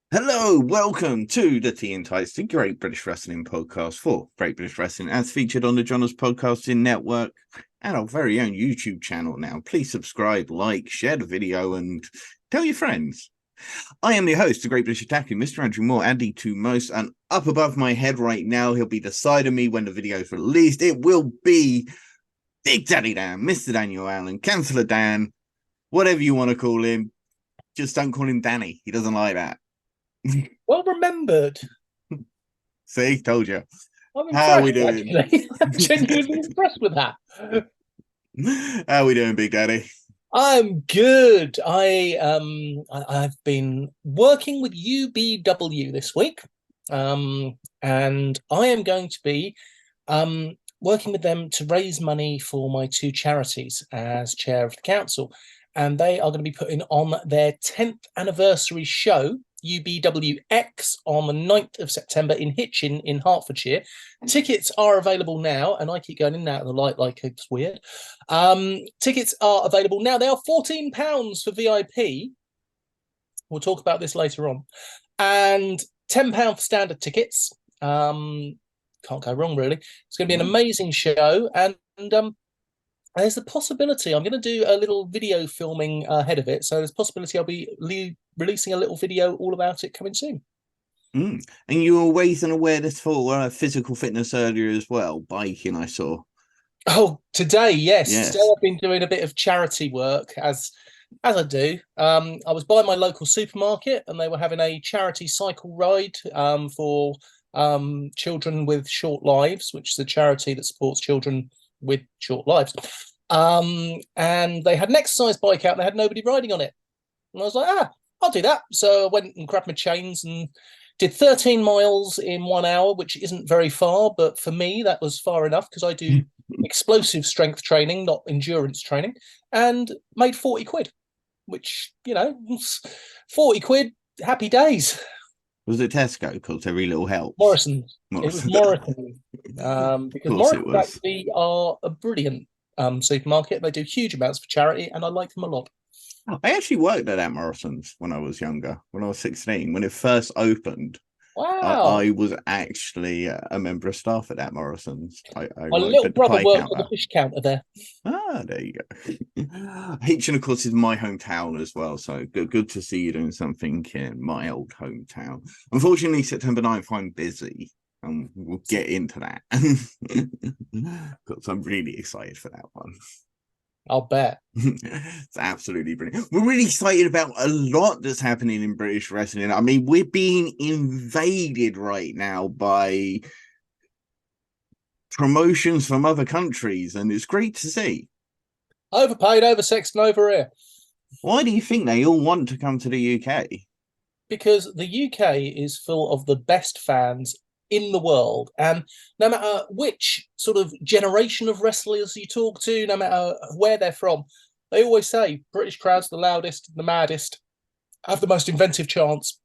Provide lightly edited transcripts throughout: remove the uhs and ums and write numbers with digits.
Hello, welcome to the TNT Extreme Great British Wrestling podcast for Great British Wrestling, as featured on the John's Podcasting Network and our very own YouTube channel now. Please subscribe, like, share the video, and tell your friends. I am your host, the Great British Attacking, Mr. Andrew Moore, Andy to most, and up above my head right now, he'll be the side of me when the video is released. It will be Big Daddy Dan, Mr. Daniel Allen, Councillor Dan, whatever you want to call him. Just don't call him Danny. He doesn't like that. Well remembered. See, told you. I'm How are we impressed, doing? actually. I'm genuinely impressed with that. How are we doing, Big Daddy? I'm good. I've been working with UBW this week, and I am going to be working with them to raise money for my two charities as chair of the council, and they are going to be putting on their 10th anniversary show, UBWX, on the 9th of September in Hitchin in Hertfordshire. Tickets are available now, and I keep going in and out of the light like it's weird. Tickets are available now. They are £14 for VIP. We'll talk about this later on. And £10 for standard tickets. Can't go wrong, really. It's going to be an amazing show, and there's the possibility I'm going to do a little video filming ahead of it. So there's a possibility I'll be releasing a little video all about it coming soon. And you were raising awareness for physical fitness earlier as well, biking, I saw. Oh, today, yes. Yes. Today I've been doing a bit of charity work as I do. I was by my local supermarket and they were having a charity cycle ride for children with short lives, which is a charity that supports children with short lives. And they had an exercise bike out and they had nobody riding on it. And I was like, I'll do that. So I went and grabbed my chains and did 13 miles in 1 hour, which isn't very far, but for me, that was far enough because I do explosive strength training, not endurance training, and made 40 quid, which, 40 quid, happy days. Was it Tesco? Because every little helps. Morrison's. It was Morrison's. Because Morrison's actually are a brilliant supermarket. They do huge amounts for charity, and I like them a lot. I actually worked at Morrison's when I was younger, when I was 16, when it first opened. Wow. I was actually a member of staff at that Morrison's. I My worked little at the brother pie worked counter. at the fish counter there. There you go. Hitchin, of course, is my hometown as well. So good to see you doing something in my old hometown. Unfortunately, September 9th, I'm busy. And we'll get into that. Because I'm really excited for that one. I'll bet. It's absolutely brilliant. We're really excited about a lot that's happening in British wrestling. I mean, we're being invaded right now by promotions from other countries, and it's great to see. Overpaid, oversexed, and over here. Why do you think they all want to come to the UK? Because the UK is full of the best fans in the world. And no matter which sort of generation of wrestlers you talk to, no matter where they're from, they always say British crowds the loudest, the maddest, have the most inventive chants.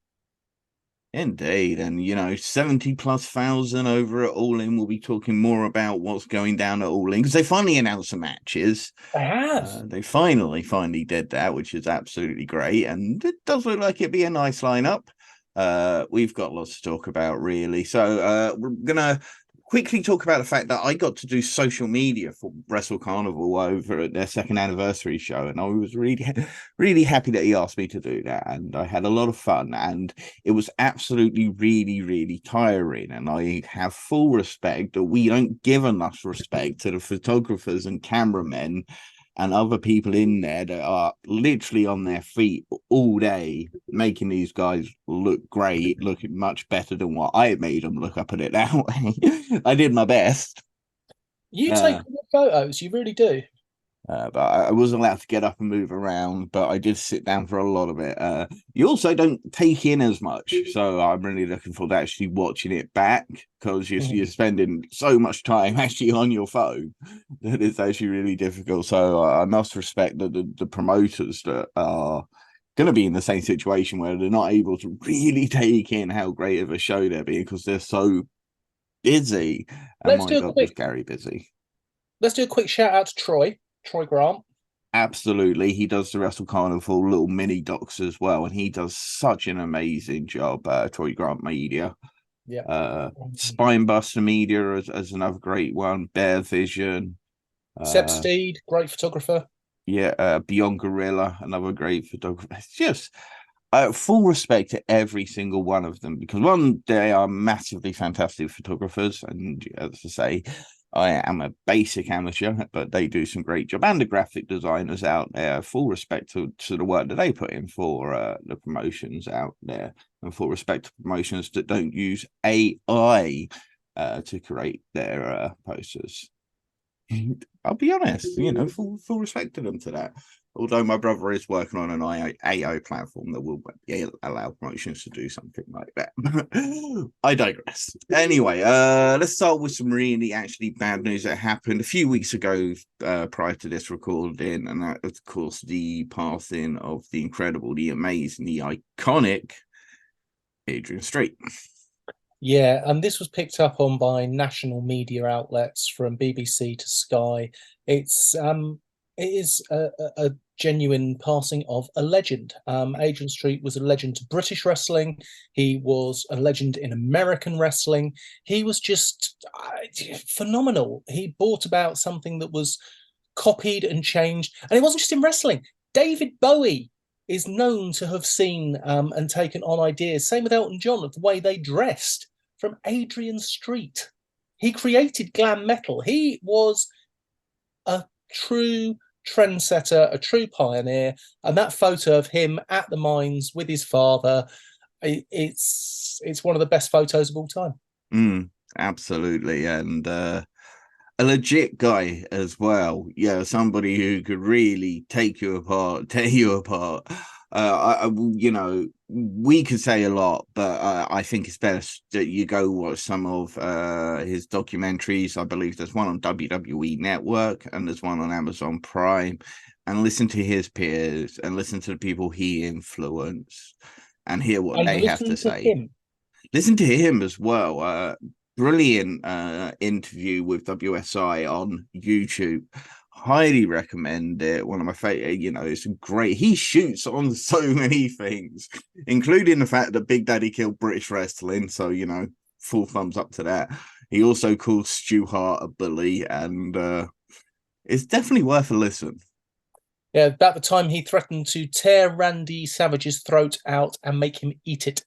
Indeed, and 70,000+ over at All In. We'll be talking more about what's going down at All In because they finally announced the matches. They have. They finally did that, which is absolutely great, and it does look like it'd be a nice lineup. We've got lots to talk about, really. So we're gonna quickly talk about the fact that I got to do social media for Wrestle Carnival over at their second anniversary show, and I was really happy that he asked me to do that, and I had a lot of fun, and it was absolutely really tiring, and I have full respect that we don't give enough respect to the photographers and cameramen and other people in there that are literally on their feet all day, making these guys look great, looking much better than what I made them look, up at it that way. I did my best. You take good photos, you really do. But I wasn't allowed to get up and move around, but I did sit down for a lot of it. You also don't take in as much, so I'm really looking forward to actually watching it back because you're spending so much time actually on your phone that it's actually really difficult. So I must respect the promoters that are going to be in the same situation where they're not able to really take in how great of a show they're being because they're so busy. And my God, was Gary busy. Let's do a quick shout out to Troy Grant. Absolutely. He does the Wrestle Carnival little mini docs as well, and he does such an amazing job. Troy Grant Media. Yeah. Spinebuster Media as another great one. Bear Vision. Seb Uh, Steed, great photographer. yeah, Beyond Gorilla, another great photographer. It's just full respect to every single one of them because one, they are massively fantastic photographers, and as I say, I am a basic amateur, but they do some great job. And the graphic designers out there, full respect to the work that they put in for the promotions out there, and full respect to promotions that don't use AI to create their posters. I'll be honest, full respect to them to that. Although my brother is working on an AI platform that will allow promotions to do something like that. I digress. Anyway, let's start with some really actually bad news that happened a few weeks ago prior to this recording, and that, of course, the passing of the incredible, the amazing, the iconic Adrian Street. Yeah, and this was picked up on by national media outlets from BBC to Sky. It is a genuine passing of a legend. Adrian Street was a legend to British wrestling. He was a legend in American wrestling. He was just phenomenal. He brought about something that was copied and changed, and it wasn't just in wrestling. David Bowie is known to have seen and taken on ideas. Same with Elton John of the way they dressed from Adrian Street. He created glam metal. He was a true trendsetter, a true pioneer. And that photo of him at the mines with his father, it's one of the best photos of all time. Absolutely. And a legit guy as well. Yeah, somebody who could really take you apart, tear you apart. We could say a lot, but I think it's best that you go watch some of his documentaries. I believe there's one on WWE Network and there's one on Amazon Prime, and listen to his peers and listen to the people he influenced and hear what And they have to say. him. Listen to him as well. Brilliant interview with WSI on YouTube. Highly recommend it. One of my favorite, it's great. He shoots on so many things, including the fact that Big Daddy killed British wrestling. So, full thumbs up to that. He also calls Stu Hart a bully, and it's definitely worth a listen. Yeah, about the time he threatened to tear Randy Savage's throat out and make him eat it.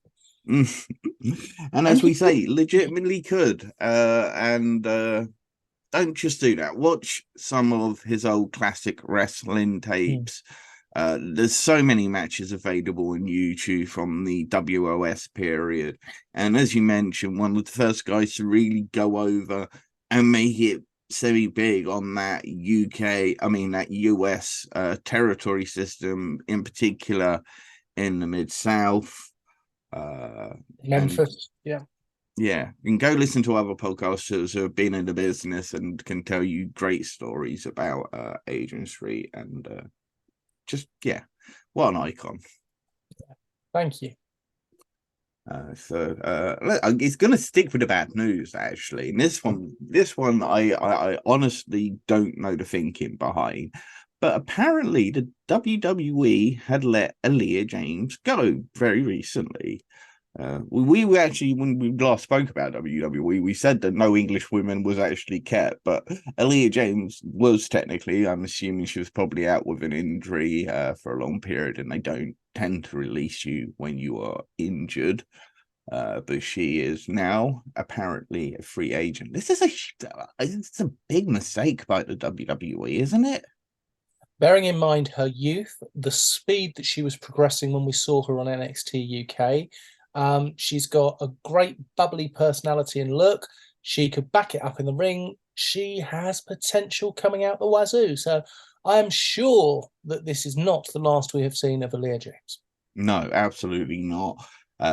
And as we say, legitimately could. And don't just do that. Watch some of his old classic wrestling tapes. There's so many matches available on YouTube from the WOS period. And as you mentioned, one of the first guys to really go over and make it semi-big on that that US territory system, in particular in the Mid-South. Memphis, yeah. Yeah, you can go listen to other podcasters who have been in the business and can tell you great stories about Adrian Street, and what an icon. Thank you. It's going to stick with the bad news, actually. And this one, I honestly don't know the thinking behind. But apparently, the WWE had let Aaliyah James go very recently. We were actually, when we last spoke about WWE, we said that no English women was actually kept, but Aaliyah James was technically. I'm assuming she was probably out with an injury for a long period, and they don't tend to release you when you are injured. But she is now apparently a free agent. It's a big mistake by the WWE, isn't it? Bearing in mind her youth, the speed that she was progressing when we saw her on NXT UK, she's got a great bubbly personality and look. She could back it up in the ring. She has potential coming out the wazoo. So I am sure that this is not the last we have seen of Aaliyah James. No, absolutely not.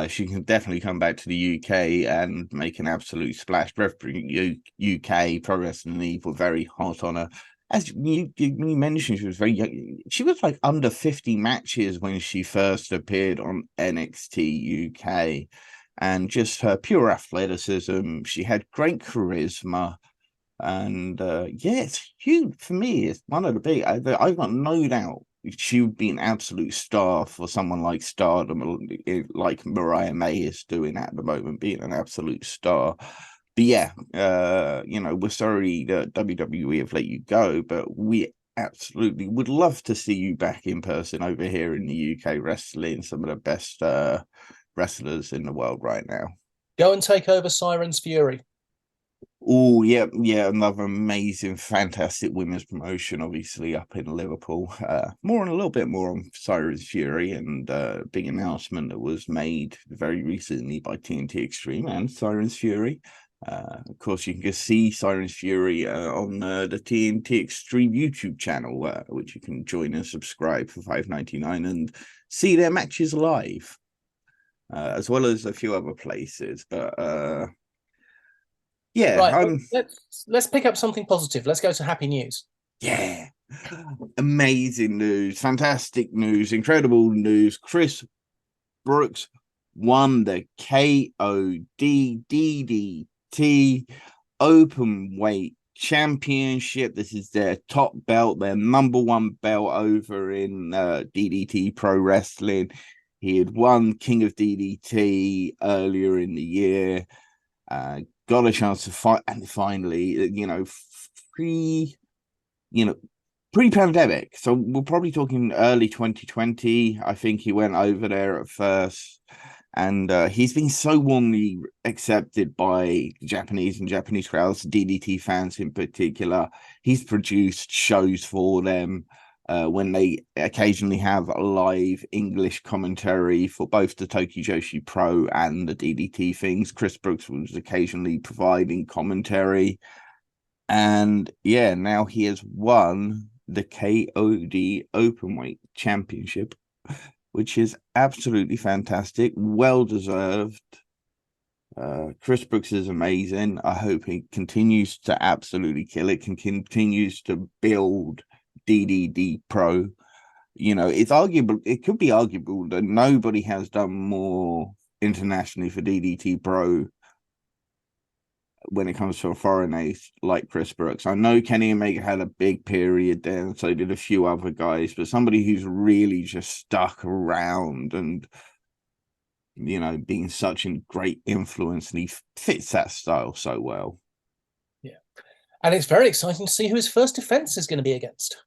She can definitely come back to the UK and make an absolute splash. UK Pro Wrestling League were very hot on her. As you mentioned, she was very young. She was like under 50 matches when she first appeared on NXT UK, and just her pure athleticism. She had great charisma. And yeah, it's huge for me. It's one of the big. I've got no doubt she would be an absolute star for someone like Stardom, like Mariah May is doing at the moment, being an absolute star. But yeah, we're sorry that WWE have let you go, but we absolutely would love to see you back in person over here in the UK wrestling, some of the best wrestlers in the world right now. Go and take over Siren's Fury. Oh, yeah, yeah, another amazing, fantastic women's promotion, obviously up in Liverpool. More on a little bit more on Cyrus Fury and big announcement that was made very recently by TNT Extreme and Cyrus Fury. Of course, you can just see Cyrus Fury on the TNT Extreme YouTube channel, which you can join and subscribe for $5.99 and see their matches live, as well as a few other places. But yeah, Right, let's pick up something positive. Let's go to happy news. yeah, amazing news, fantastic news, incredible news. Chris Brooks won the KOD open weight championship. This is their top belt, their number one belt over in DDT Pro Wrestling. He had won King of DDT earlier in the year. Got a chance to fight, and finally, pre, pre-pandemic. So we're probably talking early 2020. I think he went over there at first, and he's been so warmly accepted by Japanese and Japanese crowds, DDT fans in particular. He's produced shows for them. When they occasionally have a live English commentary for both the Tokyo Joshi Pro and the DDT things, Chris Brooks was occasionally providing commentary. And yeah, now he has won the KOD Openweight Championship, which is absolutely fantastic, well deserved. Chris Brooks is amazing. I hope he continues to absolutely kill it, continues to build DDT Pro. It's arguable. It could be arguable that nobody has done more internationally for DDT Pro when it comes to a foreign ace like Chris Brooks. I know Kenny Omega had a big period there, and so did a few other guys, but somebody who's really just stuck around and being such a great influence, and he fits that style so well. Yeah. And it's very exciting to see who his first defense is going to be against.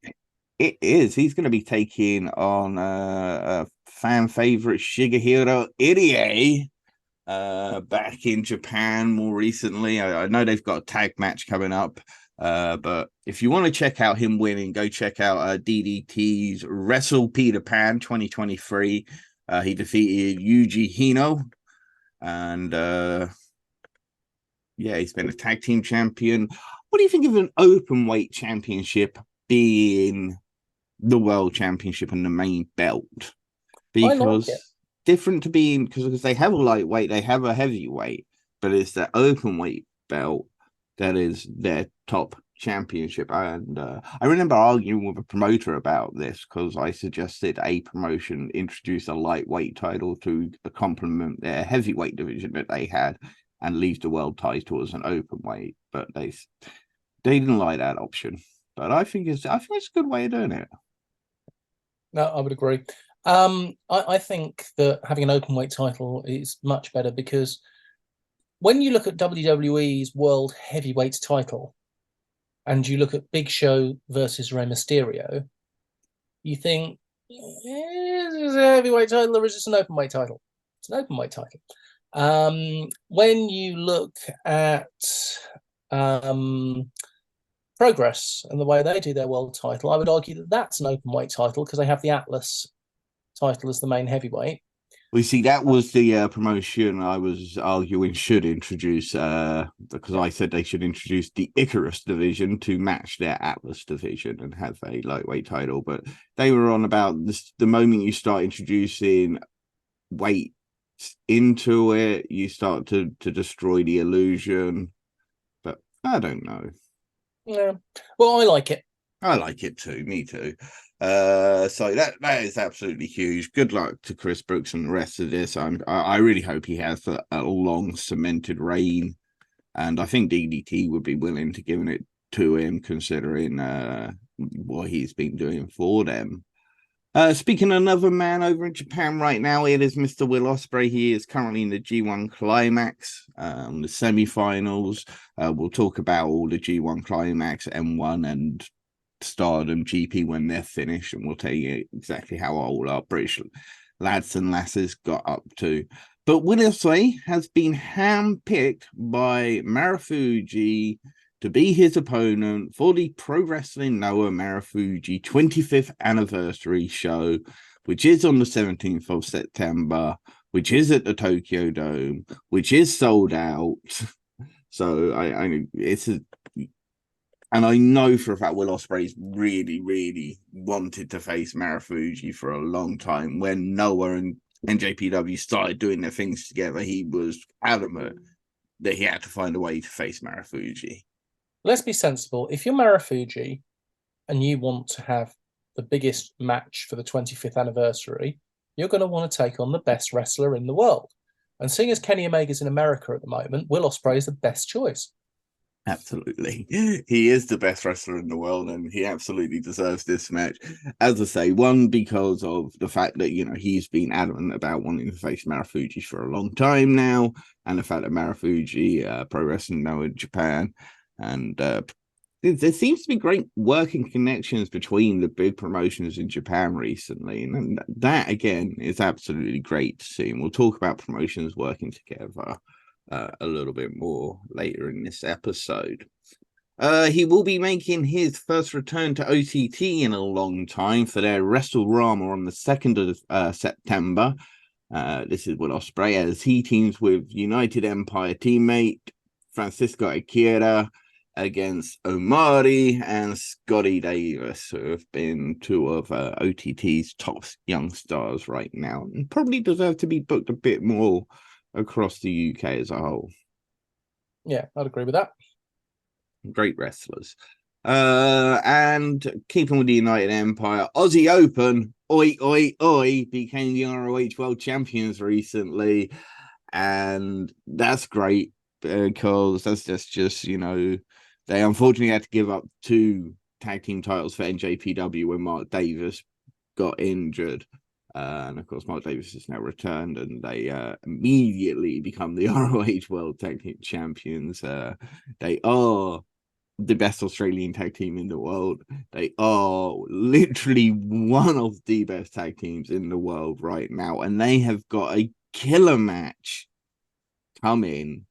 It is. He's going to be taking on a fan favorite Shigehiro Irie back in Japan more recently. I know they've got a tag match coming up, but if you want to check out him winning, go check out DDT's Wrestle Peter Pan 2023. He defeated Yuji Hino, and yeah, he's been a tag team champion. What do you think of an open weight championship being the world championship and the main belt? Because different to being, because they have a lightweight, they have a heavyweight, but it's the open weight belt that is their top championship. And I remember arguing with a promoter about this because I suggested a promotion introduce a lightweight title to complement their heavyweight division that they had and leave the world title as an open weight, but they didn't like that option. But I think it's a good way of doing it. No, I would agree. I think that having an open weight title is much better because when you look at WWE's World Heavyweight title and you look at Big Show versus Rey Mysterio, you think, is this a heavyweight title or is this an open weight title? It's an open weight title. When you look at Progress and the way they do their world title, I would argue that that's an open weight title because they have the Atlas title as the main heavyweight. Well, you see, that was the promotion I was arguing should introduce, because I said they should introduce the Icarus division to match their Atlas division and have a lightweight title. But they were on about this, the moment you start introducing weight into it, you start to destroy the illusion. But I don't know. Yeah. Well, I like it. I like it too. Me too. So that is absolutely huge. Good luck to Chris Brooks and the rest of this. I really hope he has a long cemented reign And I think DDT would be willing to give it to him, considering what he's been doing for them. Speaking of another man over in Japan right now, it is Mr. Will Ospreay. He is currently in the G1 Climax, the semi-finals. We'll talk about all the G1 Climax, M1, and Stardom GP when they're finished, and we'll tell you exactly how all our British lads and lasses got up to. But Will Ospreay has been handpicked by Marufuji to be his opponent for the Pro Wrestling Noah Marufuji 25th anniversary show, which is on the 17th of September, which is at the Tokyo Dome, which is sold out. So and I know for a fact Will Ospreay's really, really wanted to face Marufuji for a long time. When Noah and NJPW started doing their things together, he was adamant that he had to find a way to face Marufuji. Let's be sensible. If you're Marufuji and you want to have the biggest match for the 25th anniversary, you're going to want to take on the best wrestler in the world. And seeing as Kenny Omega's in America at the moment, Will Ospreay is the best choice. Absolutely. He is the best wrestler in the world, and he absolutely deserves this match. As I say, one, because of the fact that, he's been adamant about wanting to face Marufuji for a long time now, and the fact that Marufuji, Pro Wrestling now in Japan, and there seems to be great working connections between the big promotions in Japan recently, and that, again, is absolutely great to see. And we'll talk about promotions working together a little bit more later in this episode. He will be making his first return to OTT in a long time for their WrestleRama on the 2nd of September. This is Will Ospreay as he teams with United Empire teammate Francisco Akira against Omari and Scotty Davis, who have been two of OTT's top young stars right now, and probably deserve to be booked a bit more across the UK as a whole. Yeah, I'd agree with that. Great wrestlers. And keeping with the United Empire, Aussie Open, oi, oi, oi, became the ROH World Champions recently. And that's great because that's just they unfortunately had to give up 2 tag team titles for NJPW when Mark Davis got injured. And of course, Mark Davis has now returned, and they immediately become the ROH World Tag Team Champions. They are the best Australian tag team in the world. They are literally one of the best tag teams in the world right now, and they have got a killer match coming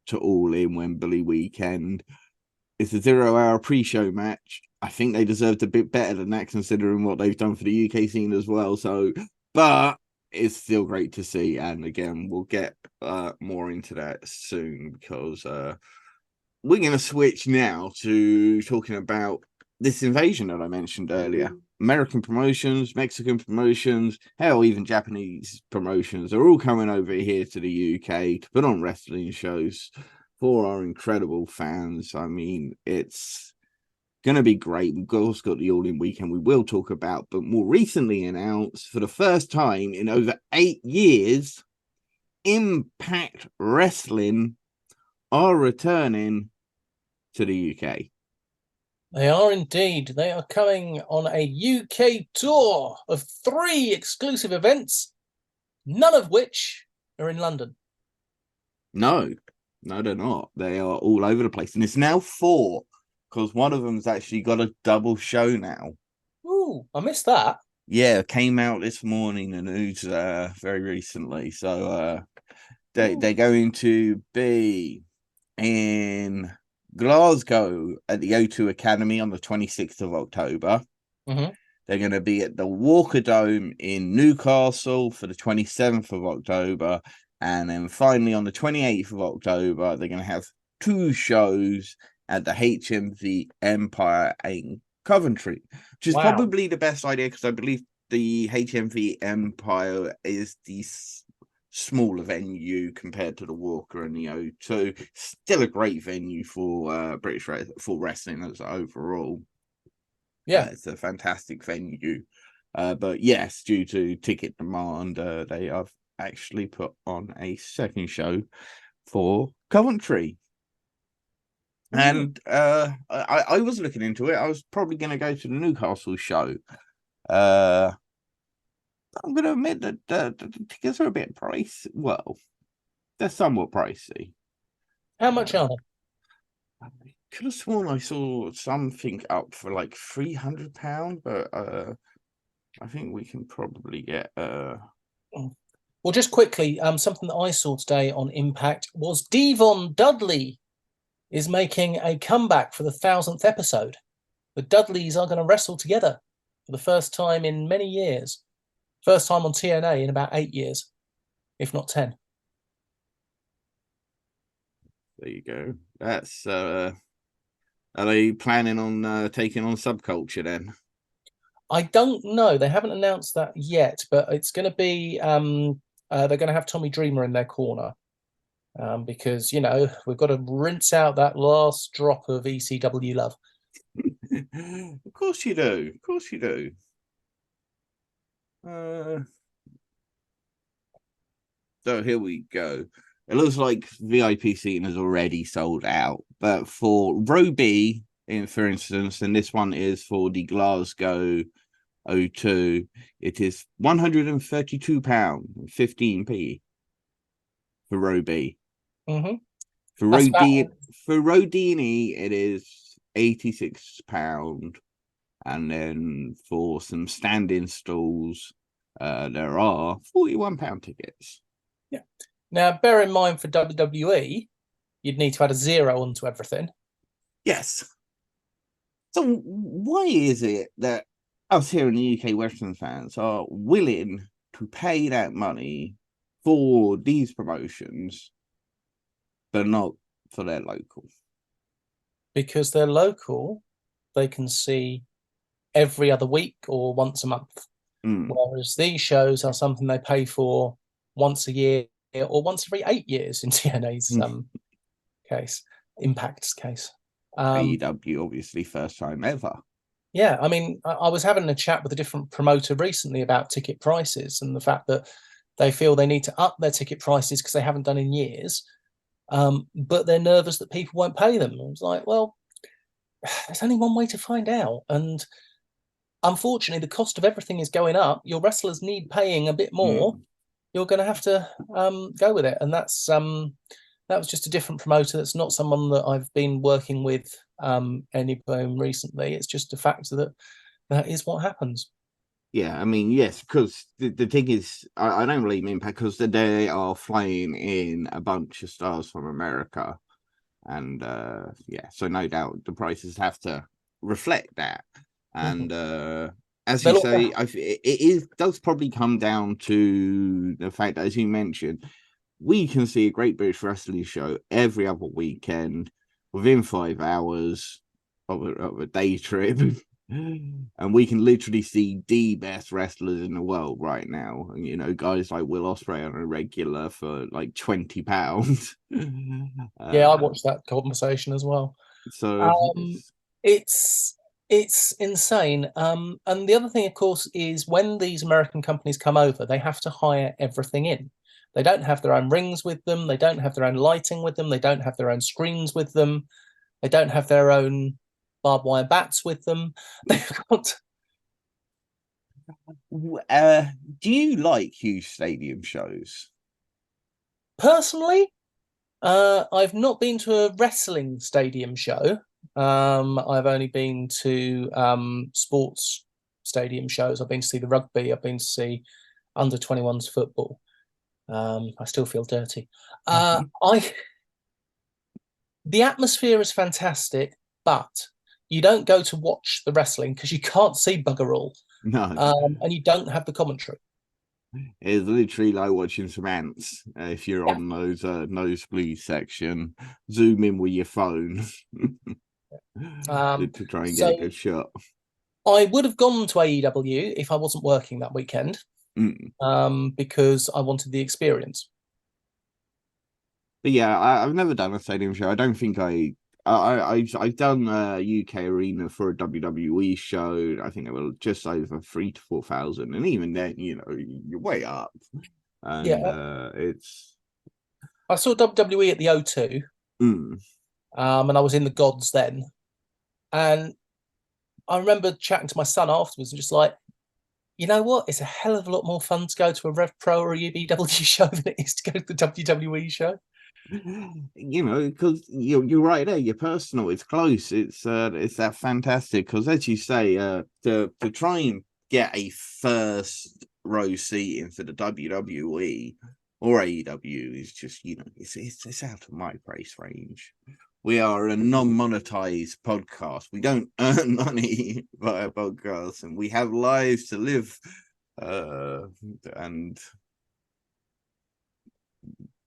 to All In Wembley weekend. It's a 0-hour pre-show match. I think they deserved a bit better than that, considering what they've done for the UK scene as well. So, but it's still great to see. And again, we'll get more into that soon, because we're going to switch now to talking about this invasion that I mentioned earlier. American promotions, Mexican promotions, hell, even Japanese promotions are all coming over here to the UK to put on wrestling shows for our incredible fans. I mean, it's going to be great. We've also got the All In weekend we will talk about, but more recently announced, for the first time in over 8 years, Impact Wrestling are returning to the UK. They are indeed. They are coming on a UK tour of 3 exclusive events, none of which are in London. No, they're not. They are all over the place. And it's now 4, because one of them's actually got a double show now. Ooh, I missed that. Yeah, came out this morning, the news very recently. So they're going to be in Glasgow at the O2 Academy on the 26th of October. Mm-hmm. They're going to be at the Walker Dome in Newcastle for the 27th of October. And then finally on the 28th of October, they're going to have 2 shows at the HMV Empire in Coventry, which is probably the best idea, because I believe the HMV Empire is the smaller venue compared to the Walker and the O2. Still a great venue for British for wrestling as overall. Yeah, it's a fantastic venue. But yes, due to ticket demand, they have actually put on a second show for Coventry. And I was looking into it. I was probably going to go to the Newcastle show. I'm going to admit that the tickets are a bit pricey. Well, they're somewhat pricey. How much are they? I could have sworn I saw something up for like £300, but I think we can probably get Well, just quickly, something that I saw today on Impact was Devon Dudley is making a comeback for the 1000th episode. The Dudleys are going to wrestle together for the first time in many years. First time on TNA in about 8 years, if not 10. There you go. That's are they planning on taking on Subculture then? I don't know. They haven't announced that yet, but it's going to be they're going to have Tommy Dreamer in their corner. Because, you know, we've got to rinse out that last drop of ECW love. Of course you do. Of course you do. So here we go. It looks like VIP seating is already sold out. But for row B, for instance, and this one is for the Glasgow O2, it is £132, 15p for row B. Mm-hmm. For row D, for row D and E, it is £86, and then for some stand-in stalls, there are £41 tickets. Yeah. Now, bear in mind for WWE, you'd need to add a 0 onto everything. Yes. So why is it that us here in the UK Western fans are willing to pay that money for these promotions, but not for their local? Because they're local, they can see every other week or once a month. Whereas these shows are something they pay for once a year or once every 8 years in TNA's case, Impact's case. AEW, obviously, first time ever. Yeah, I mean, I was having a chat with a different promoter recently about ticket prices and the fact that they feel they need to up their ticket prices because they haven't done in years, but they're nervous that people won't pay them. I was like, well, there's only one way to find out. And unfortunately, the cost of everything is going up. Your wrestlers need paying a bit more. You're going to have to go with it. And that was just a different promoter. That's not someone that I've been working with anyone recently. It's just a fact that is what happens. Yeah, I mean, yes, because the thing is, I don't really mean because they are flying in a bunch of stars from America. And yeah, so no doubt the prices have to reflect that. And as you say, does probably come down to the fact that, as you mentioned, we can see a Great British Wrestling show every other weekend within 5 hours of a day trip. And we can literally see the best wrestlers in the world right now. And, you know, guys like Will Ospreay on a regular for like £20. Yeah, I watched that conversation as well. So it's insane. And the other thing, of course, is when these American companies come over, they have to hire everything in. They don't have their own rings with them. They don't have their own lighting with them. They don't have their own screens with them. They don't have their own barbed wire bats with them. They've got. Do you like huge stadium shows? Personally, I've not been to a wrestling stadium show. I've only been to sports stadium shows. I've been to see the rugby. I've been to see under 21s football. I still feel dirty. The atmosphere is fantastic, but you don't go to watch the wrestling because you can't see bugger all. No. And you don't have the commentary. It's literally like watching some ants. If you're on those nosebleed section, zoom in with your phone to try and get a good shot. I would have gone to AEW if I wasn't working that weekend, because I wanted the experience. But yeah, I've never done a stadium show. I don't think I've done a UK arena for a WWE show. I think it was just over 3,000 to 4,000, and even then, you know, you're way up. And I saw WWE at the O2. and I was in the gods then. And I remember chatting to my son afterwards and just like, you know what? It's a hell of a lot more fun to go to a Rev Pro or a UBW show than it is to go to the WWE show. Because you're right there. You're personal. It's close. It's that fantastic. Because as you say, to try and get a first row seat in for the WWE or AEW is just it's out of my price range. We are a non-monetized podcast. We don't earn money via podcasts, and we have lives to live. And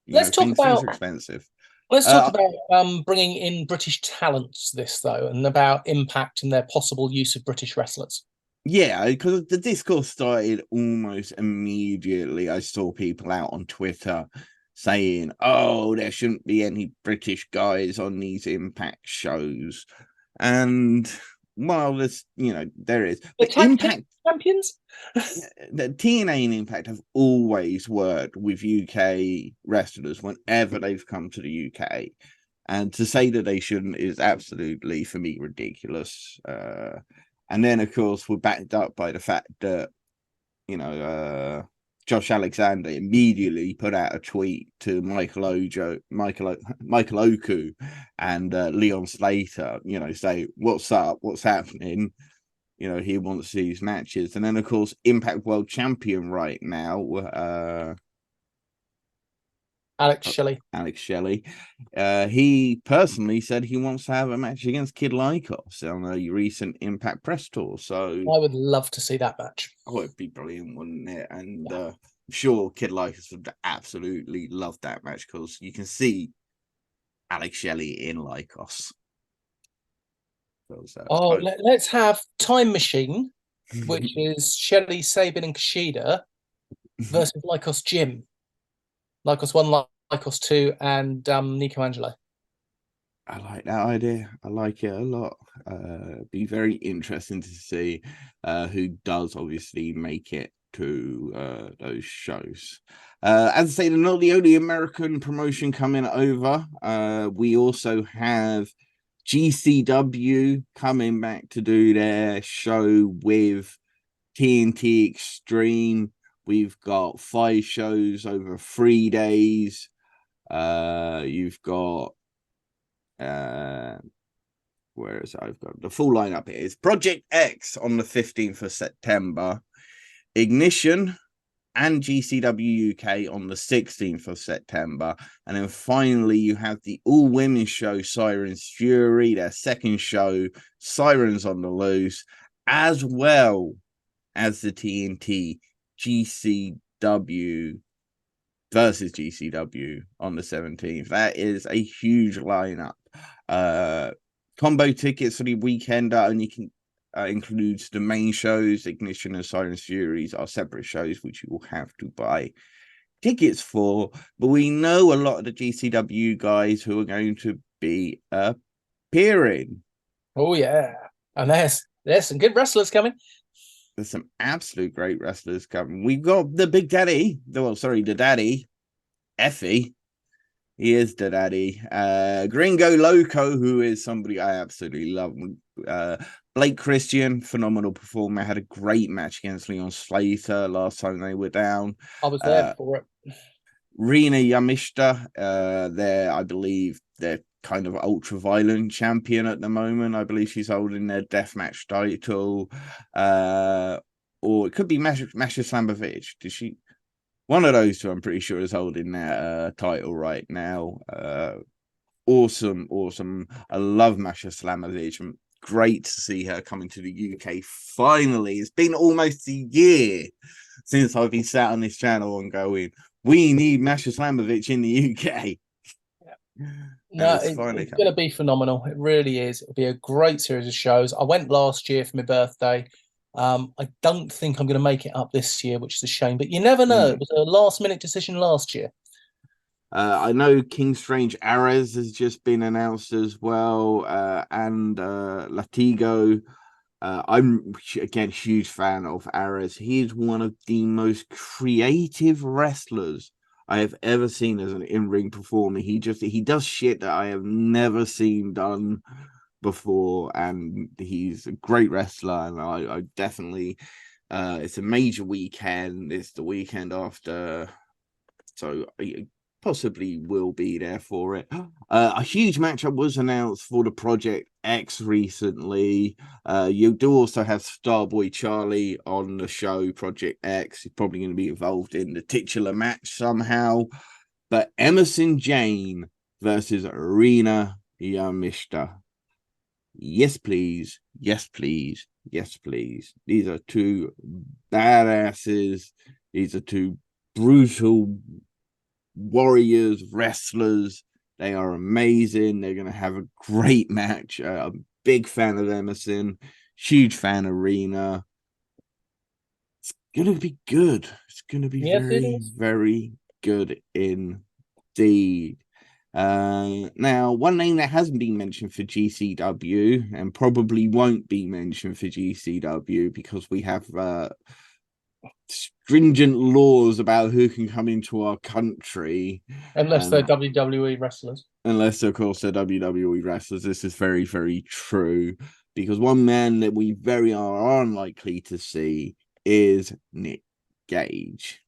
Let's talk things about are expensive. let's talk Uh, about bringing in British talents. This though, and about Impact and their possible use of British wrestlers. Yeah, because the discourse started almost immediately. I saw people out on Twitter saying, "Oh, there shouldn't be any British guys on these Impact shows," and well, there is, The but tag team Impact, champions. the TNA and Impact have always worked with UK wrestlers whenever they've come to the UK, and to say that they shouldn't is absolutely, for me, ridiculous. And then, of course, we're backed up by the fact that, Josh Alexander immediately put out a tweet to Michael Oku and Leon Slater, say, what's up, what's happening? He wants these matches. And then, of course, Impact World Champion right now, Alex Shelley. Alex Shelley. He personally said he wants to have a match against Kid Lycos on a recent Impact press tour. So I would love to see that match. oh, it'd be brilliant, wouldn't it? And I'm sure Kid Lycos would absolutely love that match because you can see Alex Shelley in Lycos. Let's have Time Machine, which is Shelley, Sabin, and Kushida versus Lycos Jim. Lycos 1, Lycos 2, and Nico Angelo. I like that idea. I like it a lot. Be very interesting to see who does obviously make it to those shows. As I say, they're not the only American promotion coming over. We also have GCW coming back to do their show with TNT Extreme. We've got 5 shows over 3 days. You've got where is it? I've got the full lineup here. It's Project X on the 15th of September, Ignition and GCW UK on the 16th of September, and then finally you have the all-women's show Sirens Fury, their second show, Sirens on the Loose, as well as the TNT GCW versus GCW on the 17th. That is a huge lineup. Combo tickets for the weekend only can includes the main shows. Ignition and Sirens Furies are separate shows which you will have to buy tickets for, but we know a lot of the GCW guys who are going to be appearing. Oh yeah, and there's some good wrestlers coming. There's some absolute great wrestlers coming. We've got the Big Daddy, the Daddy, Effie. He is the Daddy. Gringo Loco, who is somebody I absolutely love. Blake Christian, phenomenal performer, had a great match against Leon Slater last time they were down. I was there for it. Rina Yamishita, I believe they're kind of ultra violent champion at the moment. I believe she's holding their deathmatch title. Or it could be Masha Slamovich. Did she? One of those two, I'm pretty sure, is holding that title right now. Awesome. I love Masha Slamovich. Great to see her coming to the UK finally. It's been almost a year since I've been sat on this channel and going, we need Masha Slamovich in the UK. No, it's going to be phenomenal. It really is. It'll be a great series of shows. I went last year for my birthday. I don't think I'm going to make it up this year, which is a shame, but you never know. It was a last-minute decision last year. I know King Strange Ares has just been announced as well, and Latigo. I'm, again, huge fan of Ares. He's one of the most creative wrestlers I have ever seen as an in-ring performer. He does shit that I have never seen done before, and he's a great wrestler. And I definitely, it's a major weekend. It's the weekend after, so I possibly will be there for it. A huge matchup was announced for the Project X recently. You do also have Starboy Charlie on the show, Project X. He's probably going to be involved in the titular match somehow. But Emerson Jane versus Rina Yamishita. Yes, please. Yes, please. Yes, please. These are two badasses. These are two brutal warriors, wrestlers. They are amazing. They're going to have a great match. I'm a big fan of Emerson, huge fan of Rena. It's going to be good. It's going to be very, very good indeed. Now, one name that hasn't been mentioned for GCW and probably won't be mentioned for GCW because we have stringent laws about who can come into our country. Unless they're WWE wrestlers. Unless, of course, they're WWE wrestlers. This is very, very true. Because one man that we very are unlikely to see is Nick Gage.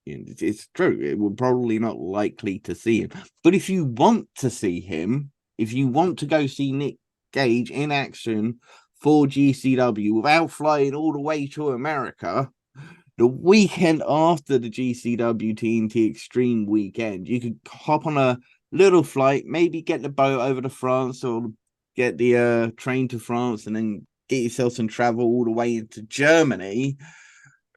It's true. We're probably not likely to see him. But if you want to see him, if you want to go see Nick Gage in action for GCW without flying all the way to America, the weekend after the GCW TNT Extreme weekend, you could hop on a little flight, maybe get the boat over to France or get the train to France and then get yourself some travel all the way into Germany,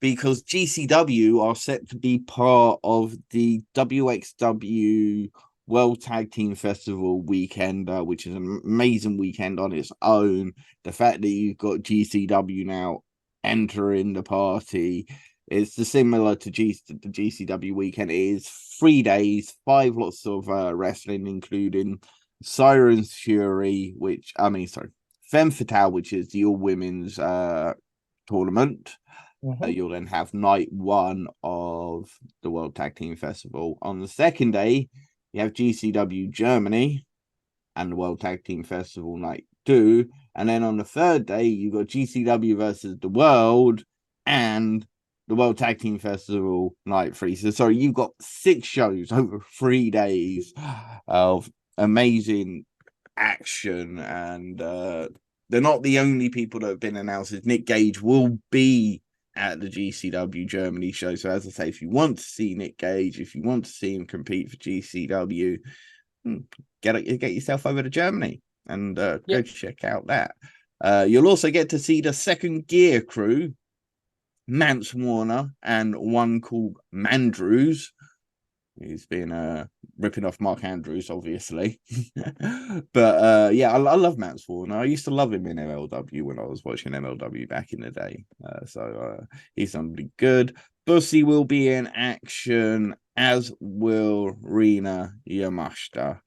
because GCW are set to be part of the WXW World Tag Team Festival weekend, which is an amazing weekend on its own. The fact that you've got GCW now entering the party, it's similar to the GCW weekend. It is 3 days, 5 lots of wrestling, including Siren's Fury, Femme Fatale, which is the all-women's tournament. You'll then have night 1 of the World Tag Team Festival. On the second day, you have GCW Germany and the World Tag Team Festival night 2. And then on the third day, you've got GCW versus the World and the World Tag Team Festival night 3. So, sorry, you've got 6 shows over 3 days of amazing action. And they're not the only people that have been announced. Nick Gage will be at the GCW Germany show. So as I say, if you want to see Nick Gage, if you want to see him compete for GCW, get yourself over to Germany and go check out that. You'll also get to see the Second Gear crew, Mance Warner and one called Mandrews. He's been ripping off Mark Andrews, obviously. But I love Mance Warner. I used to love him in MLW when I was watching MLW back in the day. So he's somebody good. Bussy will be in action, as will Rina Yamashita.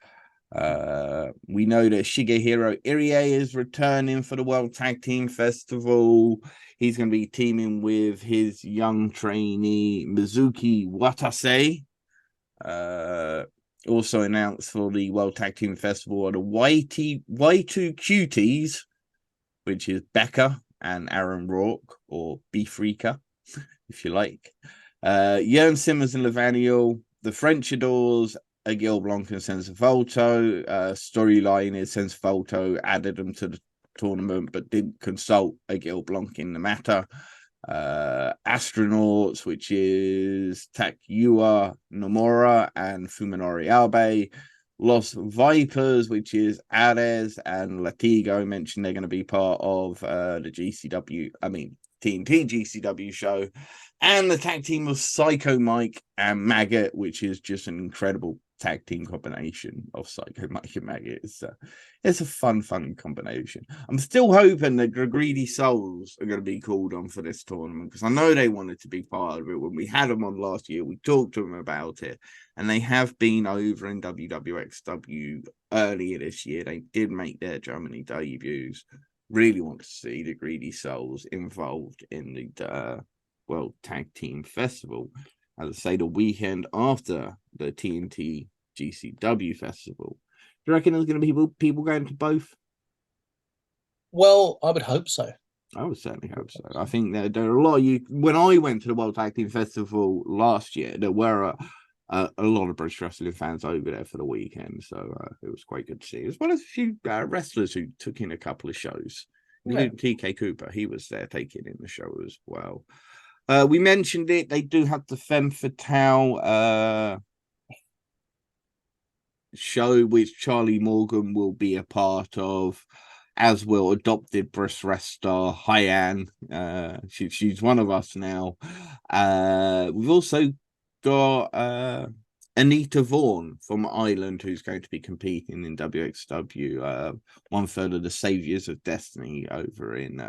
We know that Shigehiro Irie is returning for the World Tag Team Festival. He's going to be teaming with his young trainee, Mizuki Watase. Also announced for the World Tag Team Festival are the Y2 Cuties, which is Becca and Aaron Rourke, or Beefreaker, if you like. Jörn Simmons and Lavaniel, the French Adores, Agil Blanc and Senza Volto. Storyline is Senza Volto added them to the tournament but didn't consult Agil Blanc in the matter. Astronauts, which is Takuya Nomura and Fuminori Abe. Los Vipers, which is Ares and Latigo, mentioned they're going to be part of the TNT GCW show. And the tag team of Psycho Mike and Maggot, which is just an incredible tag team combination of Psycho Mike and Maggot. It's a fun combination. I'm still hoping that the Greedy Souls are going to be called on for this tournament, because I know they wanted to be part of it. When we had them on last year, we talked to them about it, and they have been over in WWXW earlier this year. They did make their Germany debuts. Really want to see the Greedy Souls involved in the World Tag Team Festival. as I say, the weekend after the TNT GCW festival. Do you reckon there's going to be people going to both? Well, I would hope so. I would certainly hope so. I think there are a lot of you. When I went to the World Tag Team Festival last year, there were a lot of British wrestling fans over there for the weekend, so it was quite good to see, as well as a few wrestlers who took in a couple of shows, including TK Cooper. He was there taking in the show as well. We mentioned it. They do have the Femme Fatale show, which Charlie Morgan will be a part of, as will adopted Brit Wres star Hyan. She's one of us now. We've also got Anita Vaughan from Ireland, who's going to be competing in WXW, one third of the Saviors of Destiny over in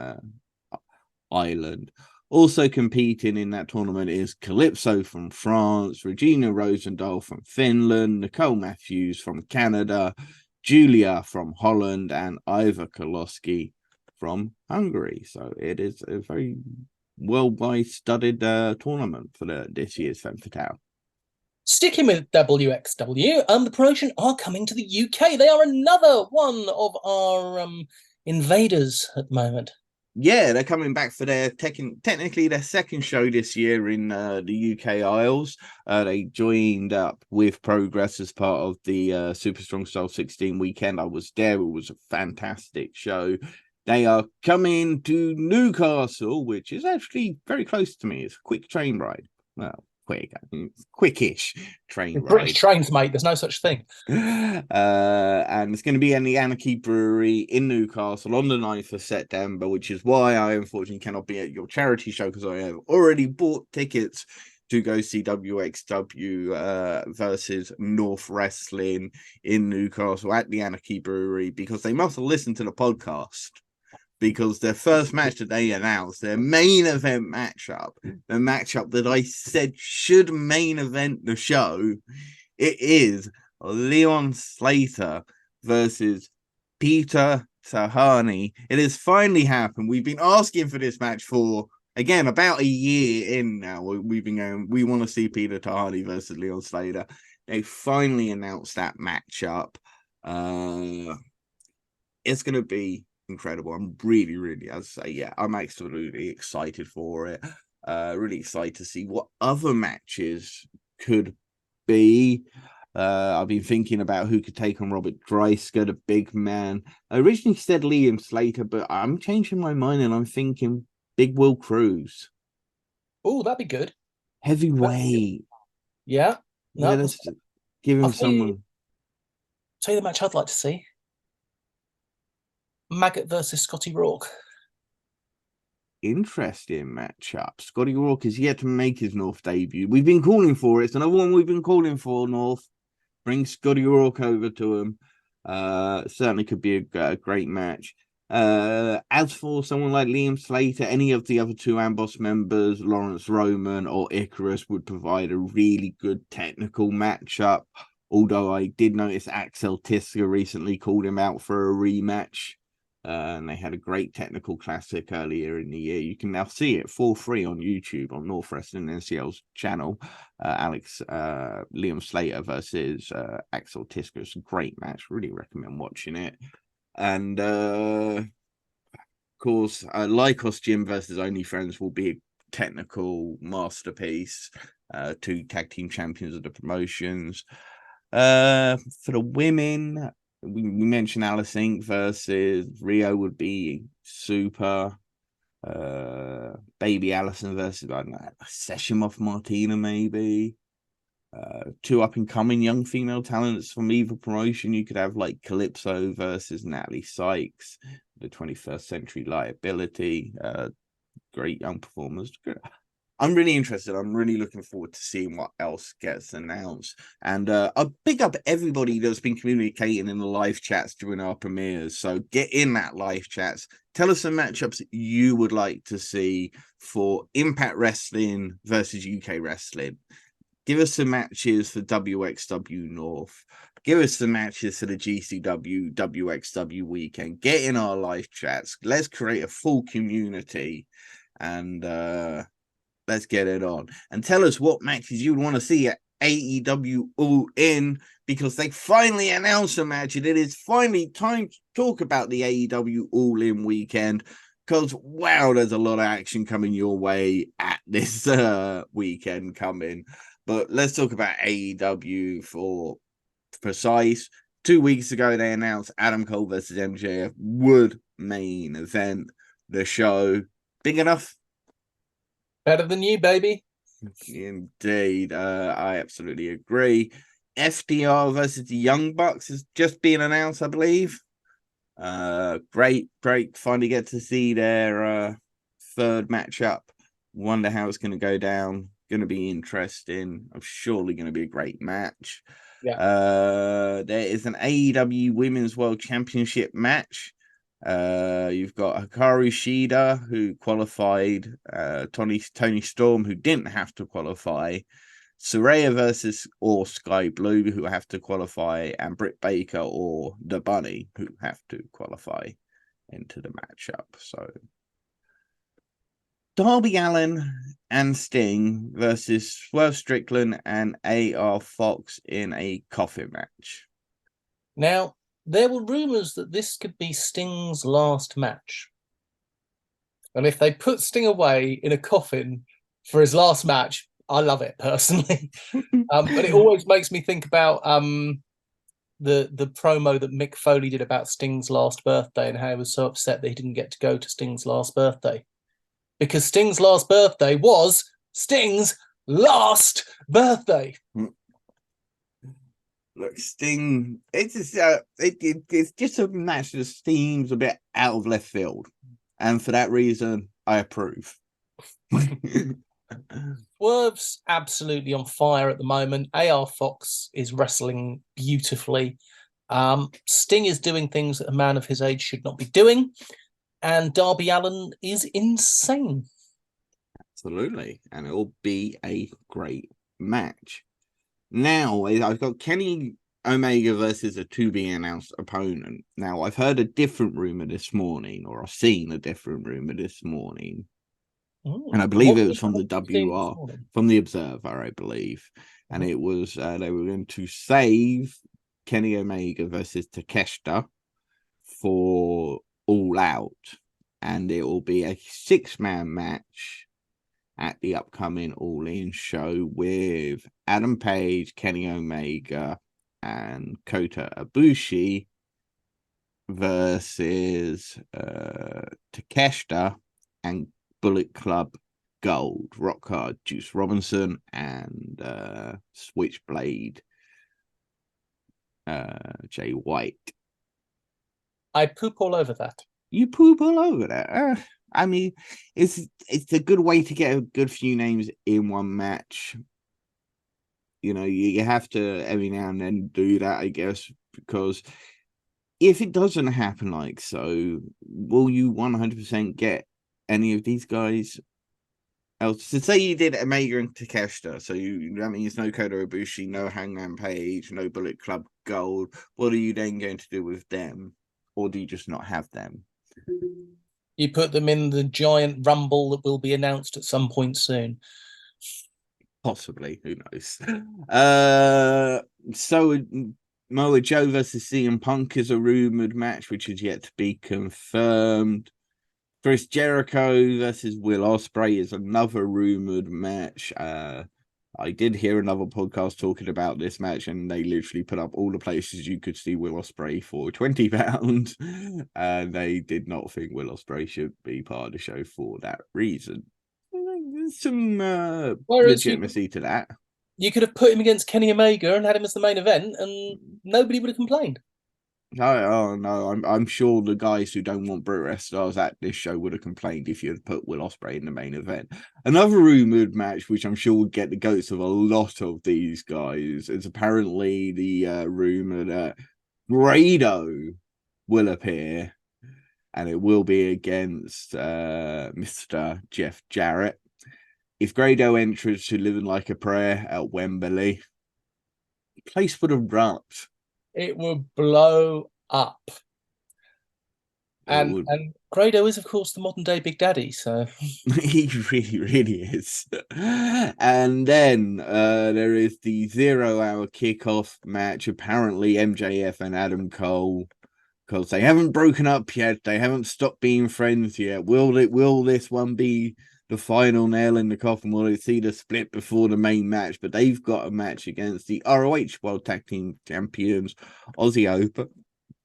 Ireland. Also competing in that tournament is Calypso from France, Regina Rosendahl from Finland, Nicole Matthews from Canada, Julia from Holland, and Iva Koloski from Hungary. So it is a very worldwide studded tournament for this year's Femme Fatale. Sticking with WXW, the promotion are coming to the UK. They are another one of our invaders at the moment. Yeah, they're coming back for their technically their second show this year in the UK Isles. They joined up with Progress as part of the Super Strong Style 16 weekend. I was there. It was a fantastic show. They are coming to Newcastle, which is actually very close to me. It's a quick train ride. Well, quickish train ride. British trains, mate. There's no such thing. And it's going to be in the Anarchy Brewery in Newcastle on the 9th of September, which is why I unfortunately cannot be at your charity show, because I have already bought tickets to go see WXW versus North Wrestling in Newcastle at the Anarchy Brewery, because they must have listened to the podcast. Because their first match that they announced, their main event matchup, the matchup that I said should main event the show, it is Leon Slater versus Peter Sahani. It has finally happened. We've been asking for this match for, again, about a year in now. We've been going, we want to see Peter Sahani versus Leon Slater. They finally announced that matchup. It's going to be incredible. I'm really, as I say, yeah, I'm absolutely excited for it. Really excited to see what other matches could be. I've been thinking about who could take on Robert Dreisker, the big man. I originally said Liam Slater, but I'm changing my mind and I'm thinking Big Will Cruz. Oh, that'd be good. Heavyweight. Yeah. No, let's give him someone. Tell you the match I'd like to see. Maggot versus Scotty Rourke. Interesting matchup. Scotty Rourke is yet to make his North debut. We've been calling for it. It's another one we've been calling for, North. Bring Scotty Rourke over to him. Certainly could be a great match. As for someone like Liam Slater, any of the other two Amboss members, Lawrence Roman or Icarus, would provide a really good technical matchup. Although I did notice Axel Tisca recently called him out for a rematch. And they had a great technical classic earlier in the year. You can now see it for free on YouTube on North Wrestling NCL's channel. Liam Slater versus Axel Tisca. It's a great match. Really recommend watching it. And of course, Lycos Jim versus Only Friends will be a technical masterpiece. Two tag team champions of the promotions. For the women, we mentioned Alice Inc. versus Rio would be super. Baby Allison versus, I don't know, Session of Martina, maybe. Two up and coming young female talents from either promotion. You could have like Calypso versus Natalie Sykes, the 21st Century Liability. Great young performers. I'm really interested. I'm really looking forward to seeing what else gets announced. And I'll pick up everybody that's been communicating in the live chats during our premieres. So get in that live chats. Tell us some matchups you would like to see for Impact Wrestling versus UK Wrestling. Give us some matches for WXW North. Give us some matches for the GCW, WXW weekend. Get in our live chats. Let's create a full community. And let's get it on. And tell us what matches you would want to see at AEW All In, because they finally announced a match, and it is finally time to talk about the AEW All In weekend. Because, wow, there's a lot of action coming your way at this weekend coming. But let's talk about AEW for precise. 2 weeks ago, they announced Adam Cole versus MJF would main event the show. Big enough? Better than you, baby. Indeed. I absolutely agree. FDR versus the Young Bucks has just been announced, I believe. Great. Finally get to see their third matchup. Wonder how it's going to go down. Going to be interesting. I'm surely going to be a great match. Yeah. There is an AEW Women's World Championship match. You've got Hikaru Shida, who qualified, Tony Storm, who didn't have to qualify, Saraya versus or Sky Blue, who have to qualify, and Britt Baker or the Bunny, who have to qualify into the matchup. So Darby Allin and Sting versus Swerve Strickland and AR Fox in a coffin match. Now, there were rumors that this could be Sting's last match. And if they put Sting away in a coffin for his last match, I love it personally. But it always makes me think about the promo that Mick Foley did about Sting's last birthday and how he was so upset that he didn't get to go to Sting's last birthday. Because Sting's last birthday was Sting's last birthday. Look, Sting, it's just a match that seems a bit out of left field. And for that reason, I approve. Swerve's absolutely on fire at the moment. AR Fox is wrestling beautifully. Sting is doing things that a man of his age should not be doing. And Darby Allin is insane. Absolutely. And it will be a great match. Now, I've got Kenny Omega versus a to-be-announced opponent. Now, I've heard a different rumor this morning, or I've seen a different rumor this morning. And I believe it was from the WR, from the Observer, I believe. And it was, they were going to save Kenny Omega versus Takeshita for All Out. And it will be a 6-man match at the upcoming All In show with Adam Page, Kenny Omega, and Kota Ibushi versus Takeshita and Bullet Club Gold, Rock Hard, Juice Robinson, and Switchblade Jay White. I poop all over that. You poop all over that. I mean, it's a good way to get a good few names in one match. You know, you have to every now and then do that, I guess, because if it doesn't happen like so, will you 100% get any of these guys else? So say you did Omega and Takeshita, so that means no Kota Ibushi, no Hangman Page, no Bullet Club Gold. What are you then going to do with them? Or do you just not have them? You put them in the giant rumble that will be announced at some point soon. Possibly, who knows? So Moa Joe versus CM Punk is a rumored match, which is yet to be confirmed. Chris Jericho versus Will Ospreay is another rumored match. I did hear another podcast talking about this match, and they literally put up all the places you could see Will Ospreay for £20, and they did not think Will Ospreay should be part of the show for that reason. There's some legitimacy to that. You could have put him against Kenny Omega and had him as the main event, and nobody would have complained. Oh no, I'm sure the guys who don't want Brit Wres stars at this show would have complained if you had put Will Ospreay in the main event. Another rumored match, which I'm sure would get the goats of a lot of these guys, is apparently the rumor that Grado will appear, and it will be against Mr. Jeff Jarrett. If Grado enters to Living Like a Prayer at Wembley, the place would erupt. It would blow up. And Grado is, of course, the modern day Big Daddy. So He really, really is. And then there is the 0 hour kickoff match. Apparently, MJF and Adam Cole, because they haven't broken up yet. They haven't stopped being friends yet. Will this one be the final nail in the coffin? Will it see the split before the main match? But they've got a match against the ROH World Tag Team Champions, Aussie Open.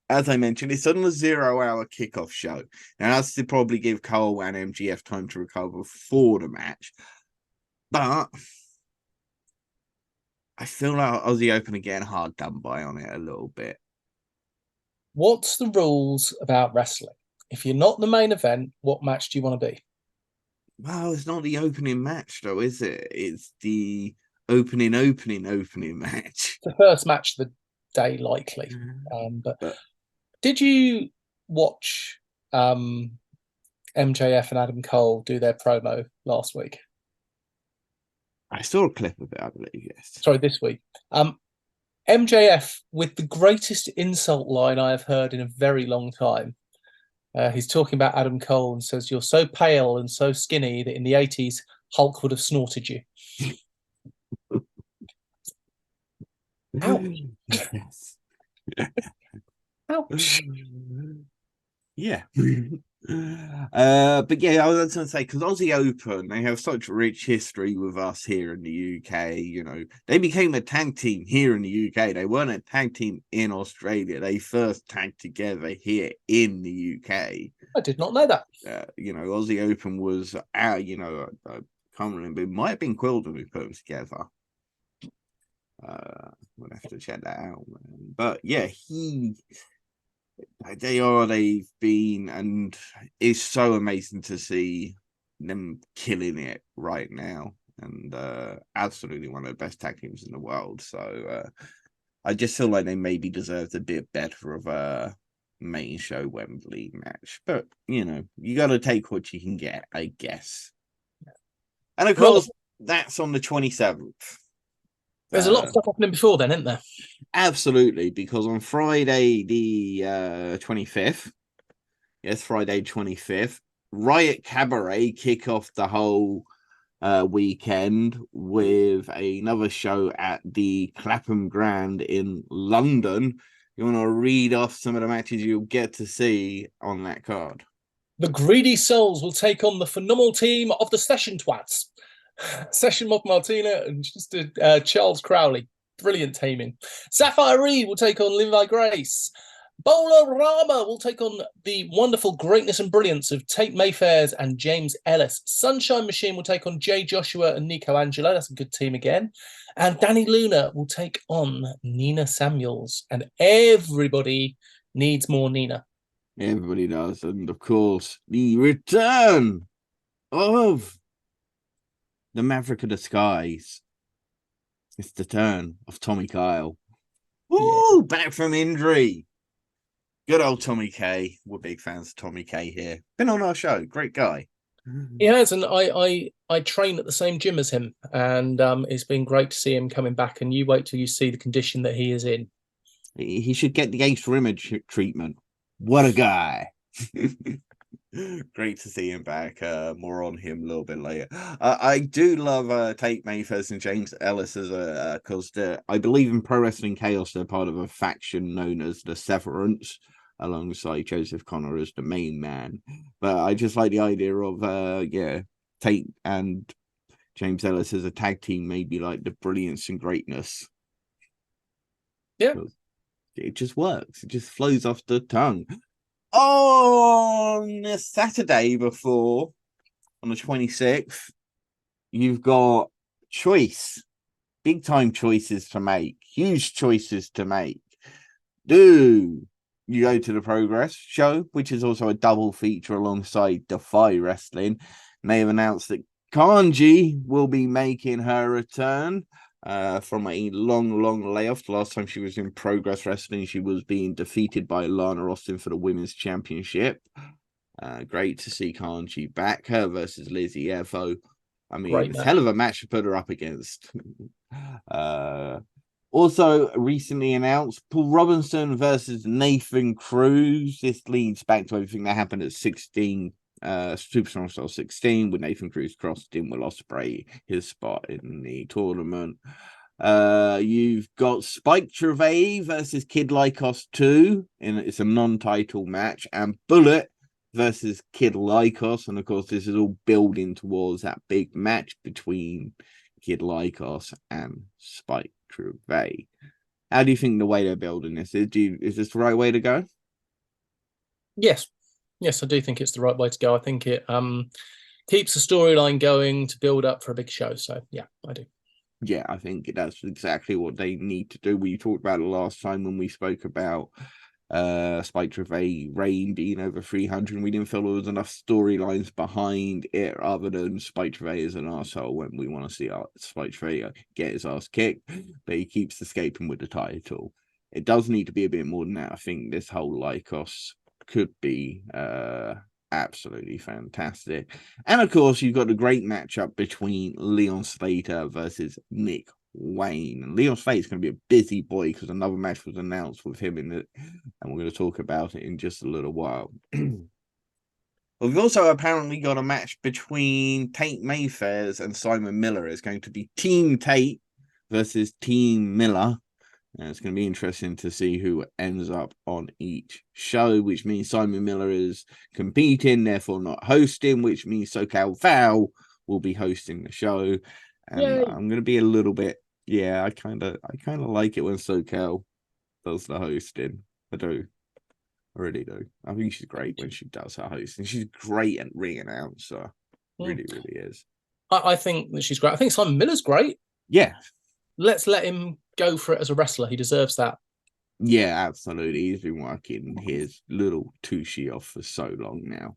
As I mentioned, it's on the 0 hour kickoff show. Now, that's to probably give Cole and MGF time to recover for the match. But I feel like Aussie Open are getting hard done by on it a little bit. what's the rules about wrestling? If you're not the main event, what match do you want to be? Well, it's not the opening match, though, is it? It's the opening match. The first match of the day, likely. But did you watch MJF and Adam Cole do their promo last week? I saw a clip of it, I believe, yes. Sorry, this week. MJF with the greatest insult line I have heard in a very long time. He's talking about Adam Cole and says, "You're so pale and so skinny that in the 80s, Hulk would have snorted you." Ouch. Yes. Ouch. Yeah. But yeah, I was going to say, because Aussie Open, they have such rich history with us here in the UK. You know, they became a tag team here in the UK. They weren't a tag team in Australia. They first tagged together here in the UK. I did not know that. You know, Aussie Open was out, you know, I can't remember. It might have been Quilden who put them together. We'll have to check that out, man. But yeah, they've been, and it's so amazing to see them killing it right now, and absolutely one of the best tag teams in the world. So I just feel like they maybe deserved a bit better of a main show Wembley match, but you know, you got to take what you can get, I guess. And of course, that's on the 27th. There's a lot of stuff happening before then, isn't there? Absolutely, because on Friday the 25th, yes, Friday 25th, Riot Cabaret kick off the whole weekend with another show at the Clapham Grand in London. You want to read off some of the matches you'll get to see on that card? The Greedy Souls will take on the phenomenal team of the Session Twats. Session Mob Martina and just Charles Crowley. Brilliant teaming. Sapphire Reed will take on Levi Grace. Bowler Rama will take on the wonderful greatness and brilliance of Tate Mayfairs and James Ellis. Sunshine Machine will take on Jay Joshua and Nico Angelo. That's a good team again. And Danny Luna will take on Nina Samuels. And everybody needs more Nina. Everybody does. And of course, the return of the Maverick of the Skies. It's the turn of Tommy Kyle. Woo! Yeah. Back from injury. Good old Tommy K. We're big fans of Tommy K here. Been on our show. Great guy. He has, and I train at the same gym as him, and it's been great to see him coming back. And you wait till you see the condition that he is in. He should get the Ace Rimmer treatment. What a guy. Great to see him back. More on him a little bit later. I do love Tate Mayfairs and James Ellis as because I believe in Pro Wrestling Chaos they're part of a faction known as the Severance, alongside Joseph Connor as the main man. But I just like the idea of Tate and James Ellis as a tag team, maybe like the brilliance and greatness. Yeah, it just works. It just flows off the tongue. On the Saturday before, on the 26th, you've got big time choices to make, huge choices to make. Do you go to the Progress show, which is also a double feature alongside DEFY Wrestling? And they have announced that Kanji will be making her return from a long layoff. The last time she was in Progress Wrestling, she was being defeated by Lana Austin for the Women's Championship. Great to see Kanji back. Her versus Lizzie Evo. I mean, it's a hell of a match to put her up against. Also recently announced Paul Robinson versus Nathan Cruz. This leads back to everything that happened at 16, Super Strong 16, with Nathan Cruz crossed in Will Ospreay, his spot in the tournament. You've got Spike Trivet versus Kid Lycos 2, and it's a non-title match, and Bullet versus Kid Lycos, and of course this is all building towards that big match between Kid Lycos and Spike Trivet. How do you think the way they're building this is this the right way to go? Yes, yes, I do think it's the right way to go. I think it keeps the storyline going to build up for a big show. So yeah, I do. Yeah, I think that's exactly what they need to do. We talked about it last time when we spoke about Spike Trivet reign being over 300. We didn't feel there was enough storylines behind it other than Spike Trivet is an asshole when we want to see Spike Trivet get his ass kicked, but he keeps escaping with the title. It does need to be a bit more than that. I think this whole Lycos could be absolutely fantastic. And of course, you've got the great matchup between Leon Slater versus Nick Wayne. And Leon Slater's going to be a busy boy because another match was announced with him in it, and we're going to talk about it in just a little while. We've also apparently got a match between Tate Mayfairs and Simon Miller. It's going to be Team Tate versus Team Miller. And it's going to be interesting to see who ends up on each show, which means Simon Miller is competing, therefore not hosting, which means SoCal Val will be hosting the show. And Yay. I'm going to be a little bit, I kind of like it when SoCal does the hosting. I do. I really do. I think she's great when she does her hosting. She's great at ring announcer. Really, really is. I think that she's great. I think Simon Miller's great. Yeah. Let's let him go for it as a wrestler. He deserves that. Yeah, absolutely. He's been working his little tushy off for so long now.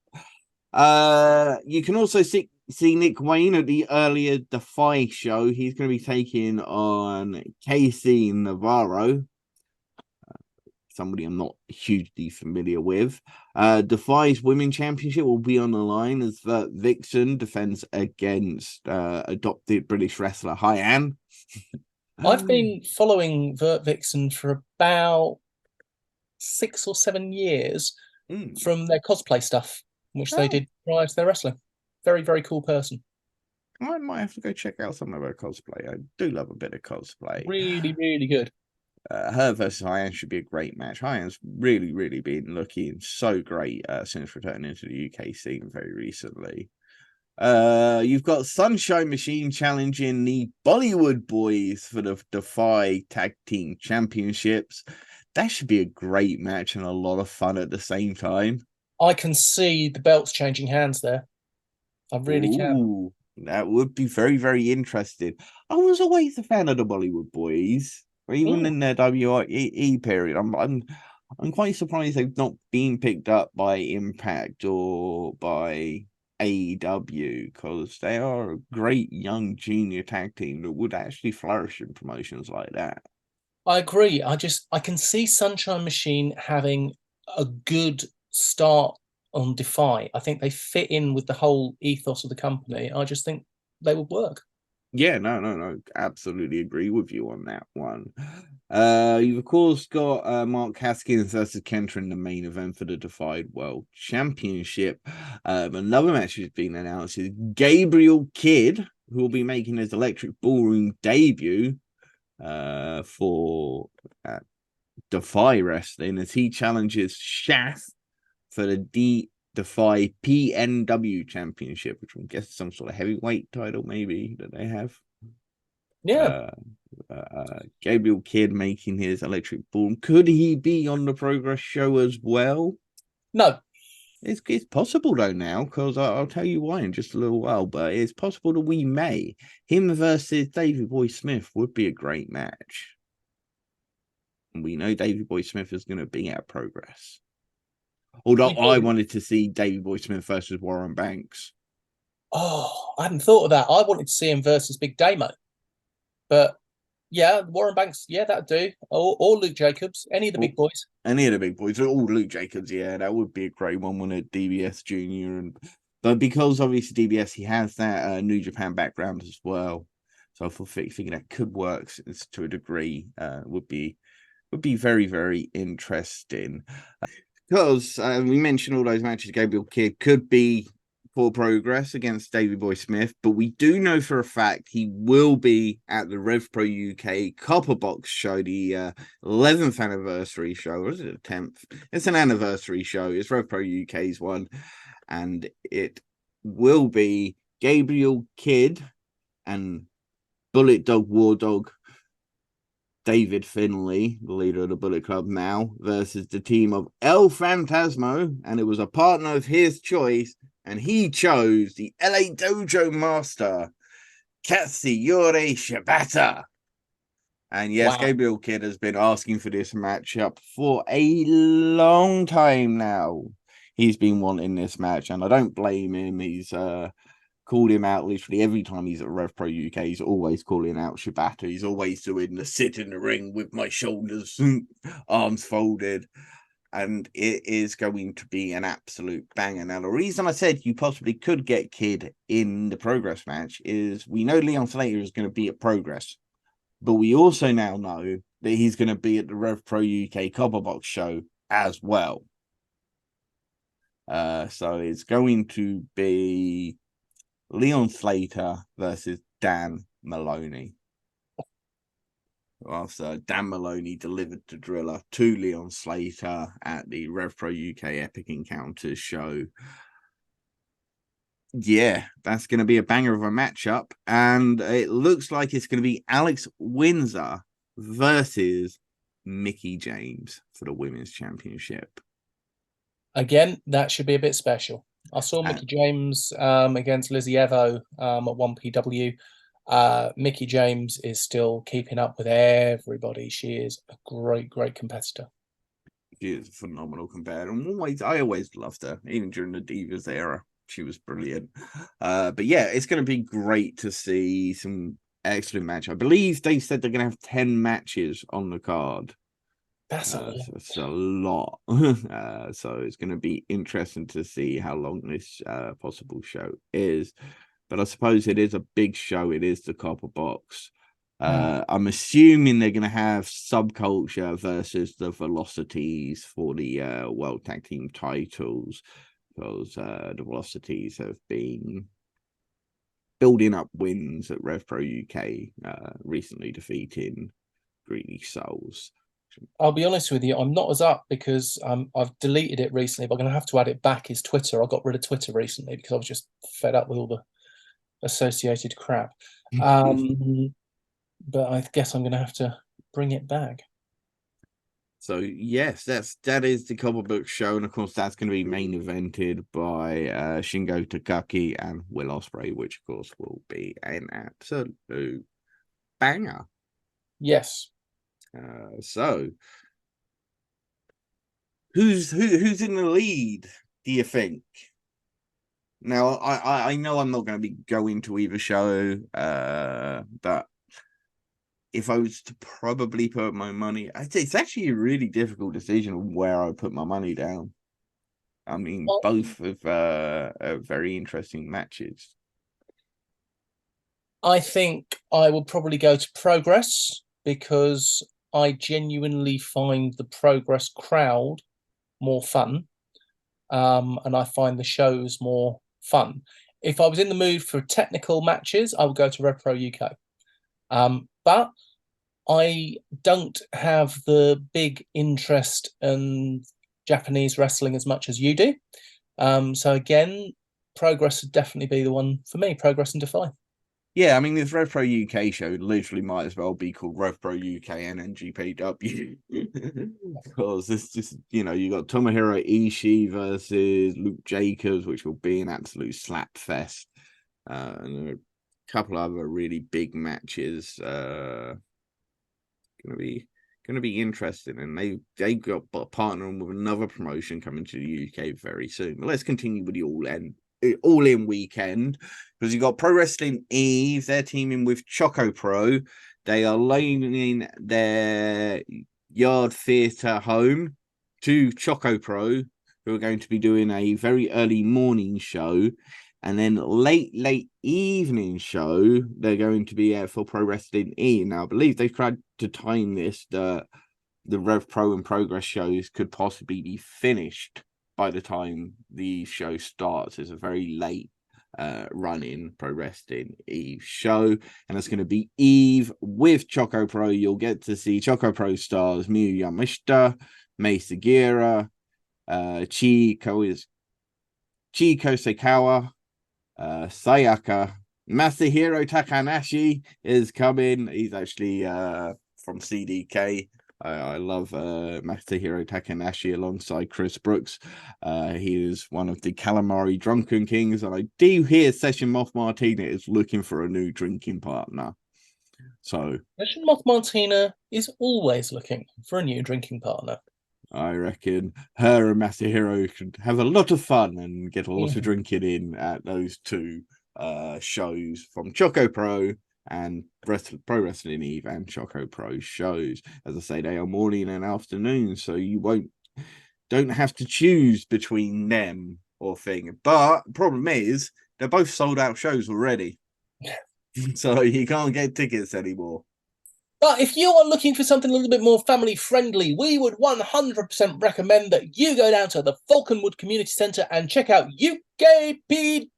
You can also see Nick Wayne at the earlier Defy show. He's going to be taking on Casey Navarro, somebody I'm not hugely familiar with. Defy's Women Championship will be on the line as Vixen defends against adopted British wrestler Hyan. I've been following Vert Vixen for about 6 or 7 years from their cosplay stuff, which they did prior to their wrestling. Very, very cool person. I might have to go check out some of her cosplay. I do love a bit of cosplay. Really, really good. Her versus Hyan should be a great match. Hyan's really, really been looking so great since returning to the UK scene very recently. You've got Sunshine Machine challenging the Bollywood Boys for the Defy Tag Team Championships. That should be a great match and a lot of fun at the same time. I can see the belts changing hands there. I really can. That would be very, very interesting. I was always a fan of the Bollywood Boys, even in their WIE period. I'm quite surprised they've not been picked up by Impact or by AEW, because they are a great young junior tag team that would actually flourish in promotions like that. I agree. I can see Sunshine Machine having a good start on Defy. I think they fit in with the whole ethos of the company. I just think they would work. Yeah, no, absolutely agree with you on that one. You've of course got Mark Haskins versus Kenta in the main event for the Defy World Championship. Another match has been announced is Gabriel Kidd, who will be making his Electric Ballroom debut for DEFY Wrestling as he challenges Shaf for the Defy PNW Championship, which I guess is some sort of heavyweight title maybe that they have. Yeah. Gabriel Kidd making his Electric Ballroom. Could he be on the Progress show as well? No. It's possible though now, because I'll tell you why in just a little while, but it's possible that we may. Him versus Davey Boy Smith would be a great match. And we know Davey Boy Smith is going to be at Progress. Although I wanted to see Davey Boy Smith versus Warren Banks. Oh, I hadn't thought of that. I wanted to see him versus Big Damo. But yeah, Warren Banks, yeah, that'd do. Or Luke Jacobs, any of the big boys. Any of the big boys. All Luke Jacobs, yeah, that would be a great one when a DBS Junior. But because obviously DBS, he has that New Japan background as well. So I think that could work to a degree. Would be very, very interesting. Because we mentioned all those matches, Gabriel Kidd could be for Progress against Davey Boy Smith, but we do know for a fact he will be at the RevPro UK Copper Box show, the 11th anniversary show, or is it the 10th? It's an anniversary show. It's RevPro UK's one, and it will be Gabriel Kidd and Bullet Dog War Dog David Finlay, the leader of the Bullet Club now, versus the team of El Fantasmo, and it was a partner of his choice, and he chose the LA Dojo Master, Katsuyori Shibata. And yes, Wow. Gabriel Kidd has been asking for this matchup for a long time now. He's been wanting this match, and I don't blame him. He's called him out literally every time he's at RevPro UK. He's always calling out Shibata. He's always doing the sit in the ring with my shoulders, arms folded. And it is going to be an absolute banger. Now, the reason I said you possibly could get Kidd in the Progress match is we know Leon Slater is going to be at Progress, but we also now know that he's going to be at the RevPro UK Copper Box show as well. So it's going to be Leon Slater versus Dan Maloney. After Dan Maloney delivered the Driller to Leon Slater at the RevPro UK Epic Encounters show. Yeah, that's going to be a banger of a matchup. And it looks like it's going to be Alex Windsor versus Mickie James for the Women's Championship. Again, that should be a bit special. I saw Mickie James against Lizzie Evo at 1PW. Mickie James is still keeping up with everybody. She is a great, great competitor. She is a phenomenal competitor. And I always loved her, even during the Divas era. She was brilliant. But yeah, it's going to be great to see some excellent match. I believe they said they're going to have 10 matches on the card. That's a lot. So it's a lot. So it's going to be interesting to see how long this possible show is. But I suppose it is a big show. It is the Copper Box. I'm assuming they're going to have Subculture versus the Velocities for the World Tag Team titles, because the Velocities have been building up wins at RevPro UK, recently defeating Greedy Souls. I'll be honest with you, I'm not as up because I've deleted it recently, but I'm going to have to add it back as Twitter. I got rid of Twitter recently because I was just fed up with all the associated crap. But I guess I'm going to have to bring it back. So yes, that is the Copper Book show, and of course that's going to be main evented by Shingo Takagi and Will Ospreay, which of course will be an absolute banger. Yes. So who's in the lead, do you think? Now I know I'm not going to be going to either show, but if I was to probably put my money, it's actually a really difficult decision on where I put my money down. I mean, both of very interesting matches. I think I will probably go to Progress because I genuinely find the Progress crowd more fun, and I find the shows more fun. If I was in the mood for technical matches, I would go to RevPro UK. But I don't have the big interest in Japanese wrestling as much as you do. So again, Progress would definitely be the one for me, Progress and Defy. Yeah, I mean, this RevPro UK show literally might as well be called RevPro UK and NGPW. Because it's just, you got Tomohiro Ishii versus Luke Jacobs, which will be an absolute slap fest. And a couple other really big matches. Gonna be interesting, and they got partnering with another promotion coming to the UK very soon. But let's continue with the all in weekend, because you got Pro Wrestling Eve. They're teaming with Choco Pro. They are loaning their yard theatre home to Choco Pro, who are going to be doing a very early morning show. And then late evening show, they're going to be for Pro Wrestling E. Now, I believe they've tried to time this. The Rev Pro and Progress shows could possibly be finished by the time the show starts. It's a very late running Pro Wrestling Eve show, and it's going to be Eve with Choco Pro. You'll get to see Choco Pro stars Miyu Yamashita, Mei Sugiura, Chiko Seikawa, Sayaka. Masahiro Takanashi is coming. He's actually from CDK. I love Masahiro Takanashi alongside Chris Brooks. He is one of the Calamari Drunken Kings, and I do hear Session Moth Martina is looking for a new drinking partner. So Session Moth Martina is always looking for a new drinking partner. I reckon her and Masahiro could have a lot of fun and get a lot of drinking in at those two shows from Choco Pro and Pro Wrestling Eve and Choco Pro shows. As I say, they are morning and afternoon, so you don't have to choose between them or thing. But problem is, they're both sold out shows already. So you can't get tickets anymore. But if you are looking for something a little bit more family friendly, we would 100% recommend that you go down to the Falconwood Community Centre and check out UKPW.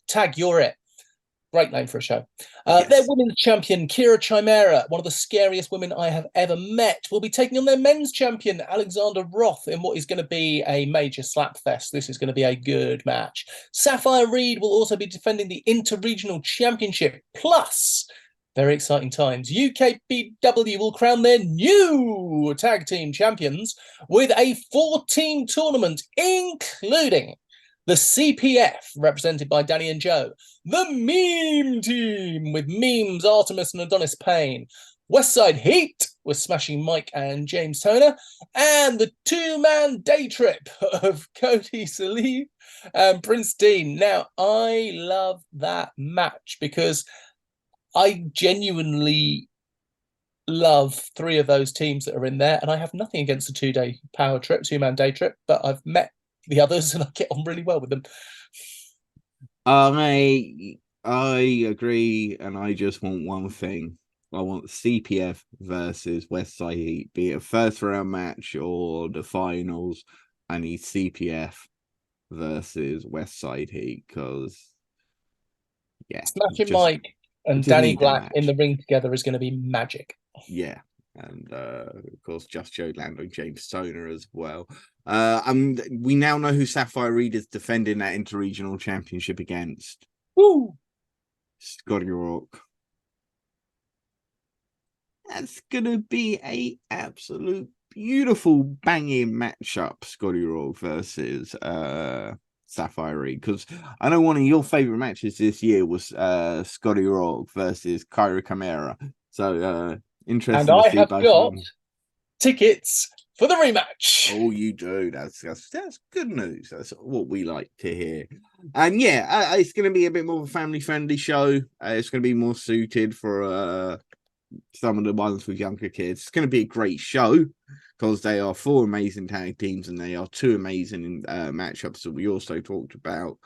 Tag, you're it. Great name for a show. Yes. Their women's champion, Kira Chimera, one of the scariest women I have ever met, will be taking on their men's champion, Alexander Roth, in what is going to be a major slap fest. This is going to be a good match. Sapphire Reed will also be defending the Interregional Championship. Plus, very exciting times, UKPW will crown their new tag team champions with a 4-team tournament, including the CPF, represented by Danny and Joe, the Meme Team with Memes, Artemis and Adonis Payne, Westside Heat with Smashing Mike and James Toner, and the two-man day trip of Cody Salih and Prince Dean. Now, I love that match because I genuinely love three of those teams that are in there, and I have nothing against the two-man day trip, but I've met the others and I get on really well with them. I agree, and I just want one thing. I want CPF versus Westside Heat, be it a first round match or the finals. I need CPF versus Westside Heat because, yeah, Smashing Mike and Danny Black in the ring together is going to be magic. Yeah. And of course, Just Joe Lando and James Toner as well. We now know who Sapphire Reed is defending that interregional championship against. Woo! Scotty Rourke. That's gonna be a absolute beautiful banging matchup, Scotty Rourke versus Sapphire Reed. Because I know one of your favorite matches this year was Scotty Rourke versus Kyra Chimera. So interesting. And I have got tickets for the rematch. Oh, you do. That's good news. That's what we like to hear. And yeah, it's going to be a bit more of a family-friendly show. It's going to be more suited for some of the ones with younger kids. It's going to be a great show because they are 4 amazing tag teams and they are 2 amazing matchups that we also talked about.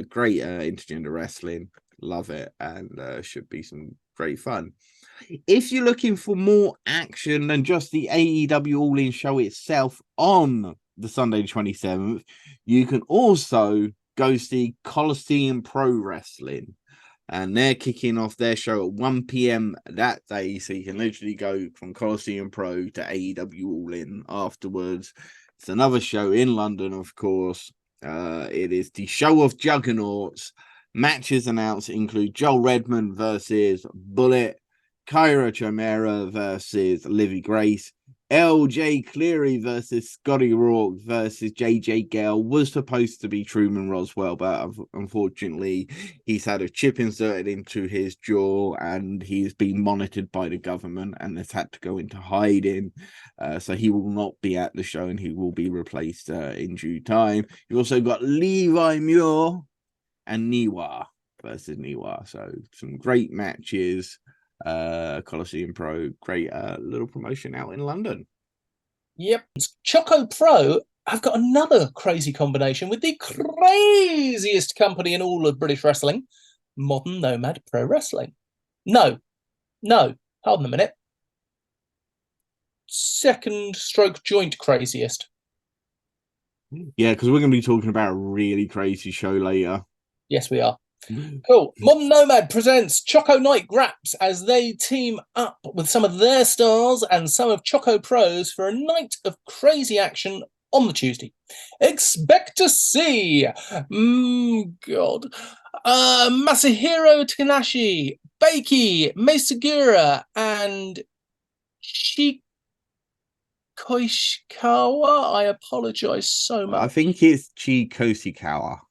Great intergender wrestling. Love it. And should be some great fun. If you're looking for more action than just the AEW All-In show itself on the Sunday the 27th, you can also go see Coliseum Pro Wrestling. And they're kicking off their show at 1 p.m. that day, so you can literally go from Coliseum Pro to AEW All-In afterwards. It's another show in London, of course. It is the Show of Juggernauts. Matches announced include Joel Redmond versus Bullet, Kyra Chimera versus Livy Grace, LJ Cleary versus Scotty Rourke versus JJ Gale. Was supposed to be Truman Roswell, but unfortunately he's had a chip inserted into his jaw and he's been monitored by the government and has had to go into hiding. So he will not be at the show and he will be replaced in due time. You've also got Levi Muir and Niwa versus Niwa. So some great matches. Coliseum Pro, great little promotion out in London. Yep. Choco Pro I've got another crazy combination with the craziest company in all of British wrestling, Modern Nomad Pro Wrestling. No, hold on a minute. Second stroke joint craziest. Yeah, because we're going to be talking about a really crazy show later. Yes, we are. Cool. Modern Nomad presents Choco Night Graps as they team up with some of their stars and some of Choco Pros for a night of crazy action on the Tuesday. Expect to see, God, Masahiro Takanashi, Beiki, Mesagura, and Chikoishikawa. I apologize so much. I think it's Chikoshikawa.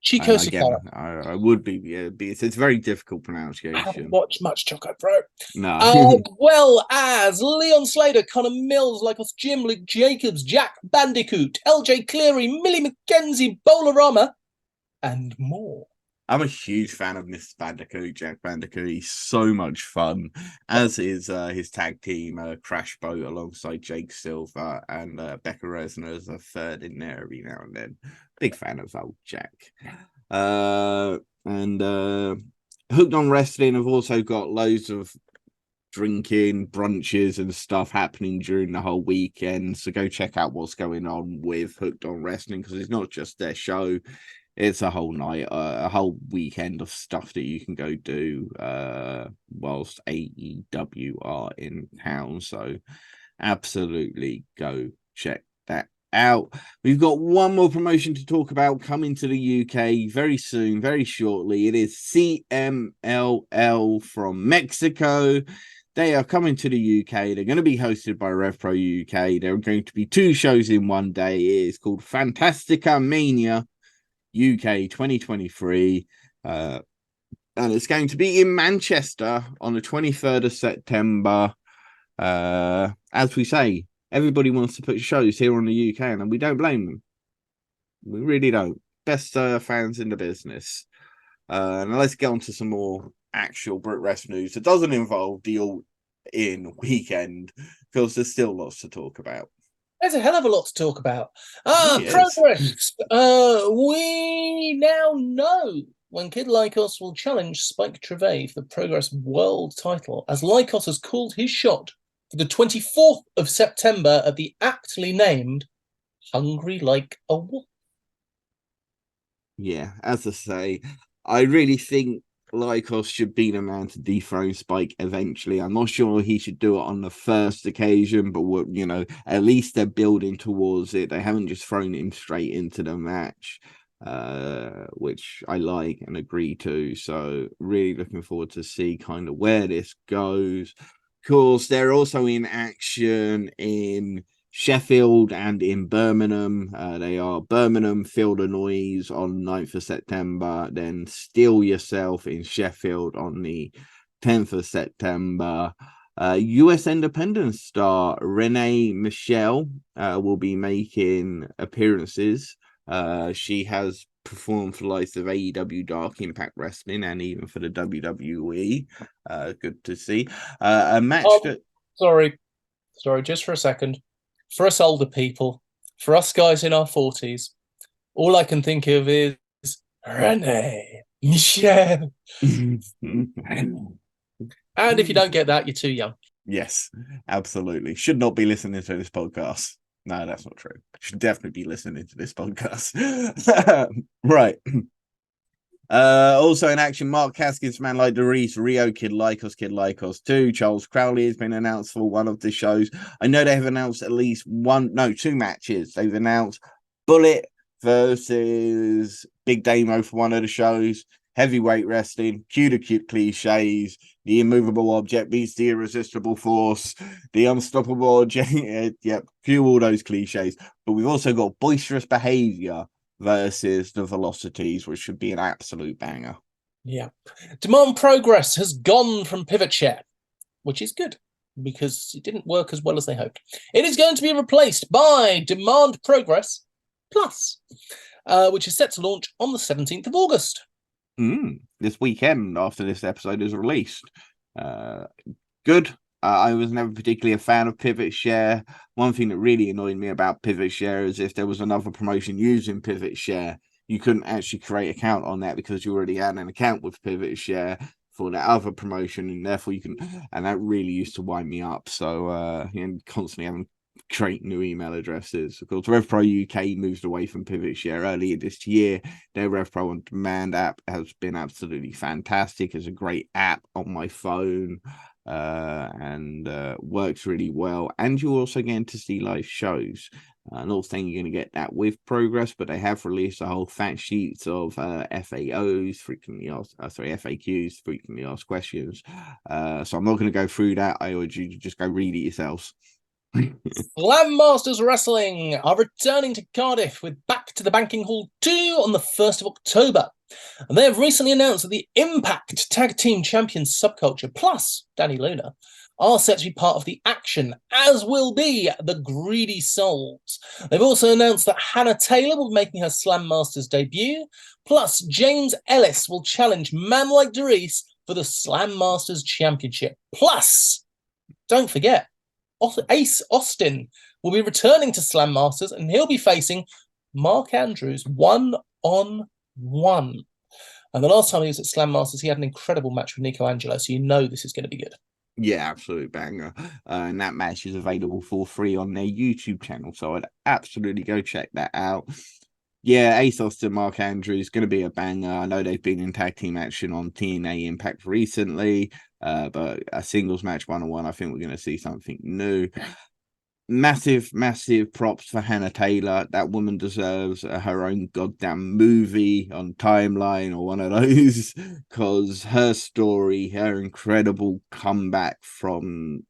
And again, Chikoshikawa. I would be, it's very difficult pronunciation. I haven't watched much Choco Pro. No. Well as Leon Slater, Connor Mills, Lycos Jim, Luke Jacobs, Jack Bandicoot, LJ Cleary, Millie McKenzie, Bolarama, and more. I'm a huge fan of Mr. Bandicoot, Jack Bandicoot. He's so much fun, as is his tag team, Crash Boat, alongside Jake Silver and Becca Resner as a third in there every now and then. Big fan of old Jack. And Hooked on Wrestling have also got loads of drinking, brunches and stuff happening during the whole weekend. So go check out what's going on with Hooked on Wrestling, because it's not just their show. It's a whole night, a whole weekend of stuff that you can go do whilst AEW are in town. So absolutely go check that out. We've got one more promotion to talk about coming to the UK very soon, very shortly. It is CMLL from Mexico. They are coming to the UK. They're going to be hosted by RevPro UK. There are going to be 2 shows in one day. It is called Fantastica Mania UK 2023, and it's going to be in Manchester on the 23rd of September. As we say, everybody wants to put shows here on the UK, and we don't blame them. We really don't. Best fans in the business. Now let's get on to some more actual Brit Wres news that doesn't involve the all-in weekend, because there's still lots to talk about. There's a hell of a lot to talk about. Progress. We now know when Kid Lycos will challenge Spike Trivet for the Progress World title, as Lycos has called his shot for the 24th of September at the aptly named Hungry Like a Wolf. Yeah, as I say, I really think Lycos should be the man to dethrone Spike eventually. I'm not sure he should do it on the first occasion, but at least they're building towards it. They haven't just thrown him straight into the match, which I like and agree to. So really looking forward to see kind of where this goes. Of course, they're also in action in Sheffield and in Birmingham. They are Birmingham, Feel the Noise on 9th of September, then Steal Yourself in Sheffield on the 10th of September. US Independent star Renee Michelle will be making appearances. She has performed for the likes of AEW, Dark Impact Wrestling, and even for the WWE. Good to see. A match that... Sorry, just for a second. For us older people, for us guys in our 40s, all I can think of is Renee Michelle. And if you don't get that, you're too young. Yes, absolutely. Should not be listening to this podcast. No, that's not true. Should definitely be listening to this podcast. Right. Also in action, Mark Caskins, Man Like Doris, Rio, Kid Lycos 2. Charles Crowley has been announced for one of the shows. I know they have announced at least 2 matches. They've announced Bullet versus Big Damo for one of the shows. Heavyweight wrestling, cue the cute cliches. The immovable object beats the irresistible force. The unstoppable object. Yep, cue all those cliches. But we've also got boisterous behavior versus the Velocities, which should be an absolute banger. Yeah. Demand Progress has gone from Pivot Chair, which is good because it didn't work as well as they hoped. It is going to be replaced by Demand Progress Plus, which is set to launch on the 17th of August. This weekend after this episode is released. Good. I was never particularly a fan of Pivot Share. One thing that really annoyed me about Pivot Share is if there was another promotion using Pivot Share, you couldn't actually create an account on that because you already had an account with Pivot Share for that other promotion, and therefore you can, and that really used to wind me up. So and constantly having to create new email addresses. Of course, RevPro UK moved away from Pivot Share earlier this year. Their RevPro on Demand app has been absolutely fantastic. It's a great app on my phone. And works really well, and you also get to see live shows. Not saying you're going to get that with Progress, but they have released a whole fact sheets of FAOs, frequently asked, FAQs, frequently asked questions. So I'm not going to go through that. I urge you to just go read it yourselves. Slam Masters Wrestling are returning to Cardiff with Back to the Banking Hall 2 on the 1st of October. And they have recently announced that the Impact Tag Team Champions Subculture plus Danny Luna are set to be part of the action, as will be the Greedy Souls. They've also announced that Hannah Taylor will be making her Slam Masters debut, plus James Ellis will challenge Man Like Doris for the Slam Masters Championship. Plus, don't forget, Ace Austin will be returning to Slam Masters, and he'll be facing Mark Andrews one-on-one. And the last time he was at Slam Masters, he had an incredible match with Nico Angelo, so you know this is going to be good. Yeah, absolute banger. And that match is available for free on their YouTube channel, so I'd absolutely go check that out. Yeah, Ace Austin, Mark Andrews, going to be a banger. I know they've been in tag team action on TNA Impact recently, but a singles match one-on-one, I think we're going to see something new. Massive props for Hannah Taylor. That woman deserves her own goddamn movie on Timeline or one of those, because her story, her incredible comeback from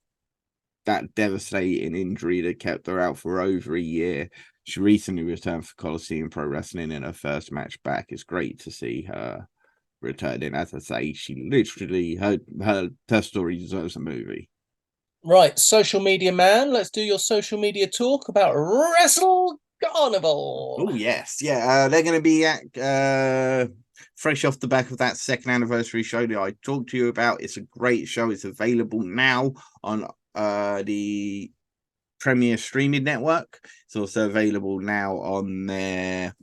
that devastating injury that kept her out for over a year. She recently returned for Coliseum Pro Wrestling in her first match back. It's great to see her returning. As I say, she literally, her story deserves a movie. Right, social media man, let's do your social media talk about Wrestle Carnival. Oh, yes. Yeah, they're going to be at fresh off the back of that second anniversary show that I talked to you about. It's a great show. It's available now on the Premier Streaming Network. It's also available now on their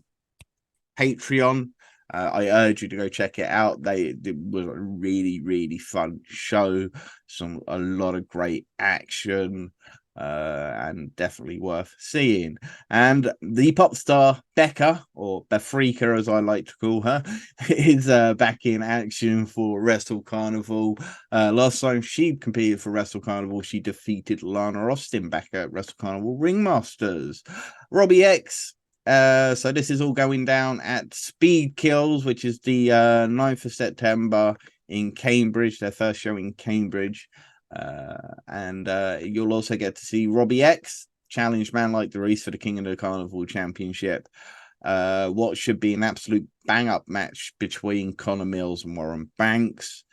Patreon. I urge you to go check it out. It was a really fun show. A lot of great action, and definitely worth seeing. And the pop star Becca, or Befrika as I like to call her, is back in action for Wrestle Carnival. Last time she competed for Wrestle Carnival, she defeated Lana Austin back at Wrestle Carnival Ringmasters. Robbie X. So this is all going down at Speed Kills, which is the 9th of September in Cambridge, their first show in Cambridge. And you'll also get to see Robbie X challenge Man Like Doris for the King of the Carnival Championship. What should be an absolute bang-up match between Connor Mills and Warren Banks.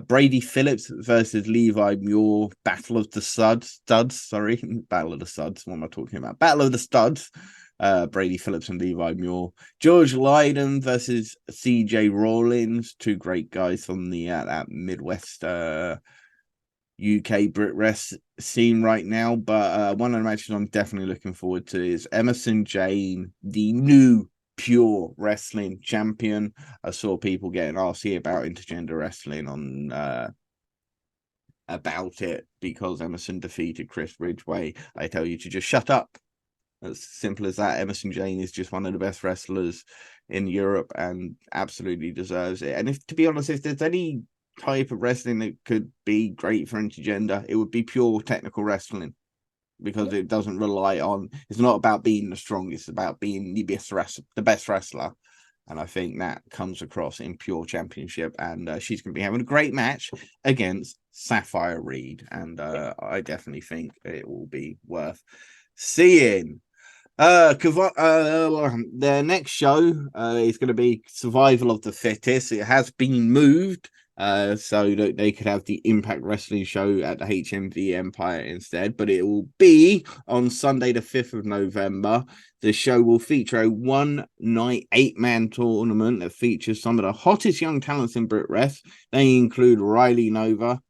Brady Phillips versus Levi Muir, Battle of the Studs. Battle of the Studs. What am I talking about? Battle of the Studs. Brady Phillips and Levi Muir. George Lydon versus CJ Rawlins, two great guys from the that Midwest UK Brit Wres scene right now. But one of the matches I'm definitely looking forward to is Emerson Jane, the new Pure Wrestling champion. I saw people getting arsy about intergender wrestling on about it because Emerson defeated Chris Ridgway. I tell you to just shut up. As simple as that. Emerson Jane is just one of the best wrestlers in Europe and absolutely deserves it. And if, to be honest, if there's any type of wrestling that could be great for intergender, it would be pure technical wrestling, because it doesn't rely on, it's not about being the strongest, it's about being the best wrestler. And I think that comes across in Pure Championship. And she's going to be having a great match against Sapphire Reed. And I definitely think it will be worth seeing. The next show is going to be Survival of the Fittest. It has been moved so that they could have the Impact Wrestling show at the HMV Empire instead, but it will be on Sunday the 5th of November. The show will feature a one-night 8-man tournament that features some of the hottest young talents in Brit Wres. They include Riley Nova,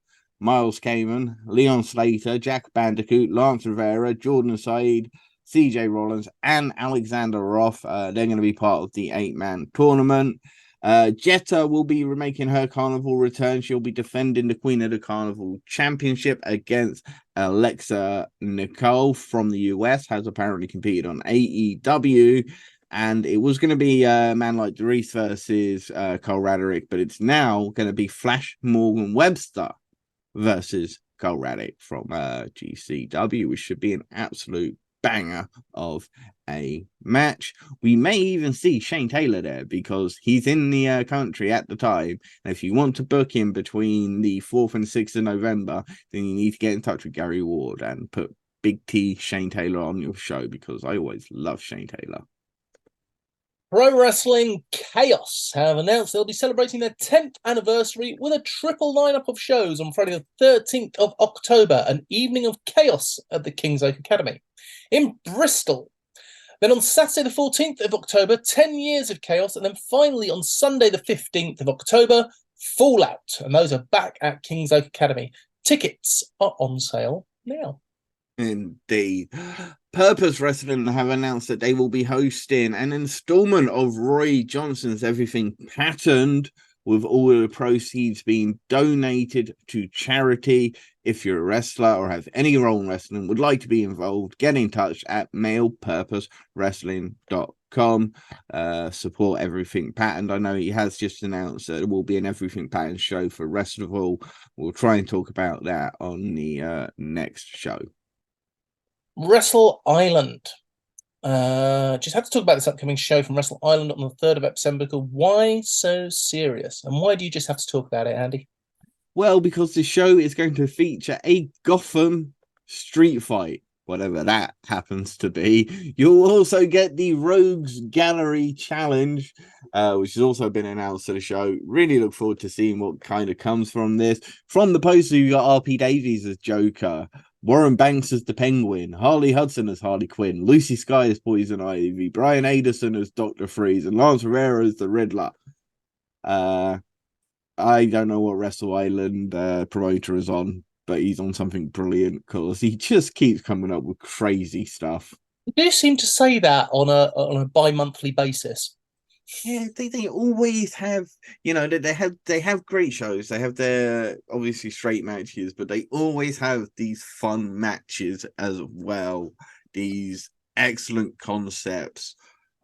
Miles Kamen, Leon Slater, Jack Bandicoot, Lance Rivera, Jordan Said, CJ Rollins, and Alexander Roth. They're going to be part of the 8-man tournament. Jetta will be making her Carnival return. She'll be defending the Queen of the Carnival Championship against Alexa Nicole from the US, has apparently competed on AEW. And it was going to be a man like Doris versus Cole Radrick, but it's now going to be Flash Morgan Webster versus Cole Radrick from GCW, which should be an absolute banger of a match. We may even see Shane Taylor there because he's in the country at the time. And if you want to book him between the 4th and 6th of November, then you need to get in touch with Gary Ward and put Big T Shane Taylor on your show, because I always love Shane Taylor. Pro Wrestling Chaos have announced they'll be celebrating their 10th anniversary with a triple lineup of shows on Friday the 13th of October, an evening of chaos at the King's Oak Academy in Bristol. Then on Saturday the 14th of October, 10 years of chaos, and then finally on Sunday the 15th of October, Fallout. And those are back at King's Oak Academy. Tickets are on sale now. Indeed. Purpose Wrestling have announced that they will be hosting an installment of Roy Johnson's Everything Patterned, with all of the proceeds being donated to charity. If you're a wrestler or have any role in wrestling, would like to be involved, get in touch at mailpurposewrestling.com. Support Everything Patterned. I know he has just announced that there will be an Everything Patterned show for Wrestleval. We'll try and talk about that on the next show. Wrestle Island. Just had to talk about this upcoming show from Wrestle Island on the 3rd of December. Why so serious? And why do you just have to talk about it, Andy? Well, because the show is going to feature a Gotham street fight, whatever that happens to be. You'll also get the Rogues Gallery Challenge, which has also been announced to the show. Really look forward to seeing what kind of comes from this. From the poster, you got RP Davies as Joker, Warren Banks as the Penguin, Harley Hudson as Harley Quinn, Lucy Sky as Poison Ivy, Brian Anderson as Dr. Freeze, and Lance Rivera as the Riddler. I don't know what Wrestle Island promoter is on, but he's on something brilliant because he just keeps coming up with crazy stuff. You do seem to say that on a bi-monthly basis. Yeah, they always have, they have great shows. They have their obviously straight matches, but they always have these fun matches as well. These excellent concepts.